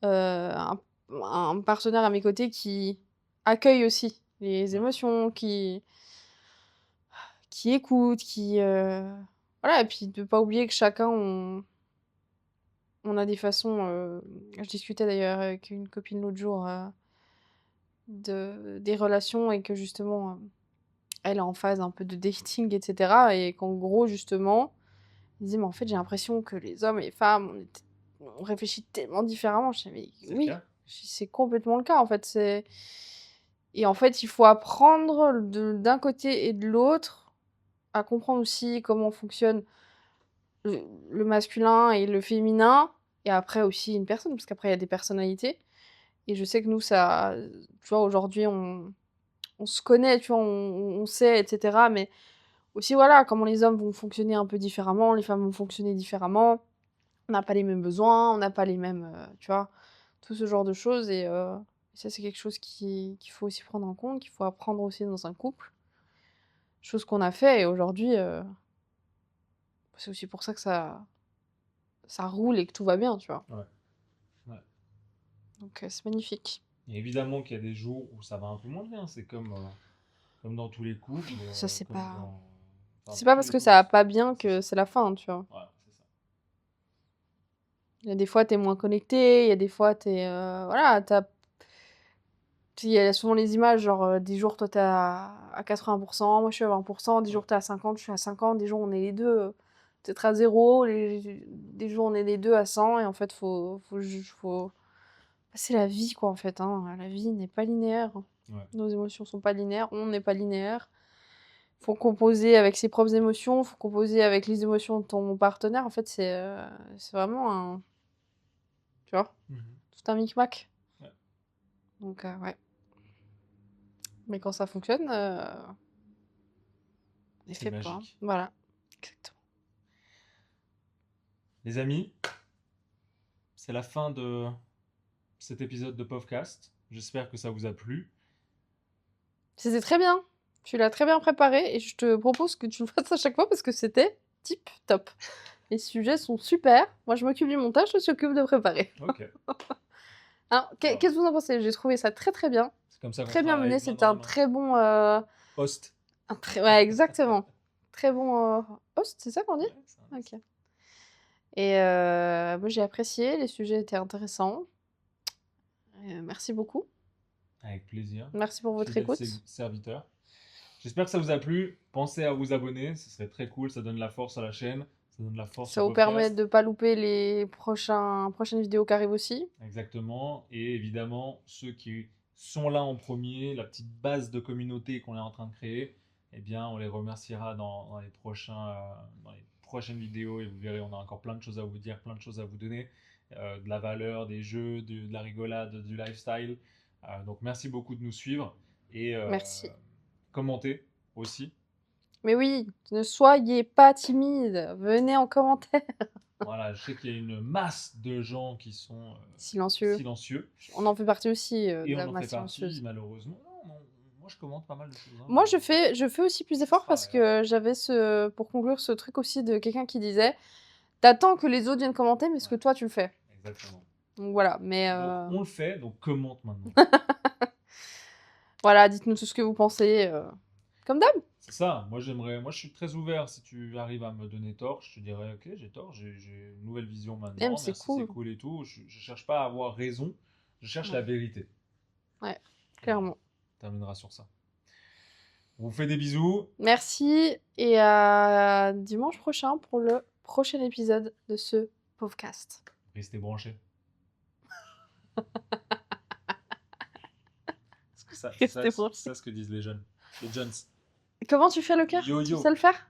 un partenaire à mes côtés qui accueille aussi les Ouais. émotions, qui écoute, voilà et puis de pas oublier que chacun on a des façons, je discutais d'ailleurs avec une copine l'autre jour, des relations et que justement, elle est en phase un peu de dating et cetera et qu'en gros justement, elle disait: «Mais en fait, j'ai l'impression que les hommes et les femmes, on réfléchit tellement différemment». Je dis: «Mais C'est le oui», cas. je dis: «C'est complètement le cas en fait, c'est» et en fait, il faut apprendre d'un côté et de l'autre à comprendre aussi comment fonctionne le masculin et le féminin et après aussi une personne, parce qu'après il y a des personnalités. Et je sais que nous, ça, tu vois, aujourd'hui, on se connaît, tu vois, on sait, etc. Mais aussi, voilà, comment les hommes vont fonctionner un peu différemment, les femmes vont fonctionner différemment. On n'a pas les mêmes besoins, on n'a pas les mêmes, tu vois, tout ce genre de choses. Et ça, c'est quelque chose qu'il faut aussi prendre en compte, qu'il faut apprendre aussi dans un couple. Chose qu'on a fait, et aujourd'hui, c'est aussi pour ça que ça roule et que tout va bien, tu vois. Ouais. Ouais. Donc, c'est magnifique. Et évidemment qu'il y a des jours où ça va un peu moins bien. C'est comme dans tous les couples, Ça, c'est comme pas... dans... Enfin, C'est dans pas tous parce les que couples. ça va pas bien C'est que ça. c'est la fin, tu vois. Voilà, c'est ça. Il y a des fois, t'es moins connecté, il y a des fois, t'es... voilà, il y a souvent les images, genre, des jours, toi, t'es à 80%, moi, je suis à 20%, des Ouais. jours, t'es à 50, je suis à 50, des jours, on est les deux, peut-être à 0, des jours, on est les deux à 100, et en fait, faut... C'est la vie, quoi, en fait, hein. La vie n'est pas linéaire. Ouais. Nos émotions sont pas linéaires, on n'est pas linéaire. Faut composer avec ses propres émotions, faut composer avec les émotions de ton partenaire. En fait, c'est vraiment un... Tu vois, Mhm. tout un micmac. Ouais. Donc, ouais. Mais quand ça fonctionne, on est C'est fait pour. Hein. magique. Voilà. Exactement. Les amis, c'est la fin de cet épisode de Podcast. J'espère que ça vous a plu. C'était très bien. Tu l'as très bien préparé et je te propose que tu le fasses à chaque fois parce que c'était tip top. Les sujets sont super. Moi, je m'occupe du montage, je s'occupe de préparer. Ok. Hein, qu'est-ce que vous en pensez? J'ai trouvé ça très très bien. C'est comme ça qu'on Très bien travaille mené. main C'était dans la un main. très bon... Host. Ouais, exactement. Très bon host, c'est ça qu'on dit? Ouais, c'est un host. Ok. Et moi, j'ai apprécié. Les sujets étaient intéressants. Merci beaucoup. Avec plaisir. Merci pour votre Fidèle écoute. serviteur. J'espère que ça vous a plu. Pensez à vous abonner, ce serait très cool. Ça donne la force à la chaîne, ça donne la force Ça au vous permet podcast. de ne pas louper les prochaines vidéos qui arrivent aussi. Exactement. Et évidemment, ceux qui sont là en premier, la petite base de communauté qu'on est en train de créer, eh bien, on les remerciera dans dans les prochaines vidéos. Et vous verrez, on a encore plein de choses à vous dire, plein de choses à vous donner. De la valeur, des jeux, de la rigolade, du lifestyle. Donc, merci beaucoup de nous suivre. Et Merci. commentez aussi. Mais oui, ne soyez pas timide. Venez en commentaire. Voilà, je sais qu'il y a une masse de gens qui sont Silencieux. silencieux. On en fait partie aussi Et de on la en masse fait partie, silencieuse. malheureusement. Non, moi, je commente pas mal de choses. Hein. Moi, je fais aussi plus d'efforts parce Travail, hein. que j'avais pour conclure ce truc aussi de quelqu'un qui disait t'attends que les autres viennent commenter, mais ce que Ouais, toi tu le fais. exactement. Donc voilà, mais Donc, on le fait, donc commente maintenant. voilà, dites-nous tout ce que vous pensez. Comme d'hab. C'est ça, moi je suis très ouvert. Si tu arrives à me donner tort, je te dirais, ok, j'ai tort, j'ai une nouvelle vision maintenant, C'est merci, cool. c'est cool et tout. Je cherche pas à avoir raison, je cherche Ouais. la vérité. Ouais, clairement. On terminera sur ça. On vous fait des bisous. Merci et à dimanche prochain pour le prochain épisode de ce podcast. Restez branchés. C'est ça, Restez branchés. c'est ça ce que disent les jeunes. Les jeunes. Comment tu fais le cœur? Yo-yo. Tu sais le faire?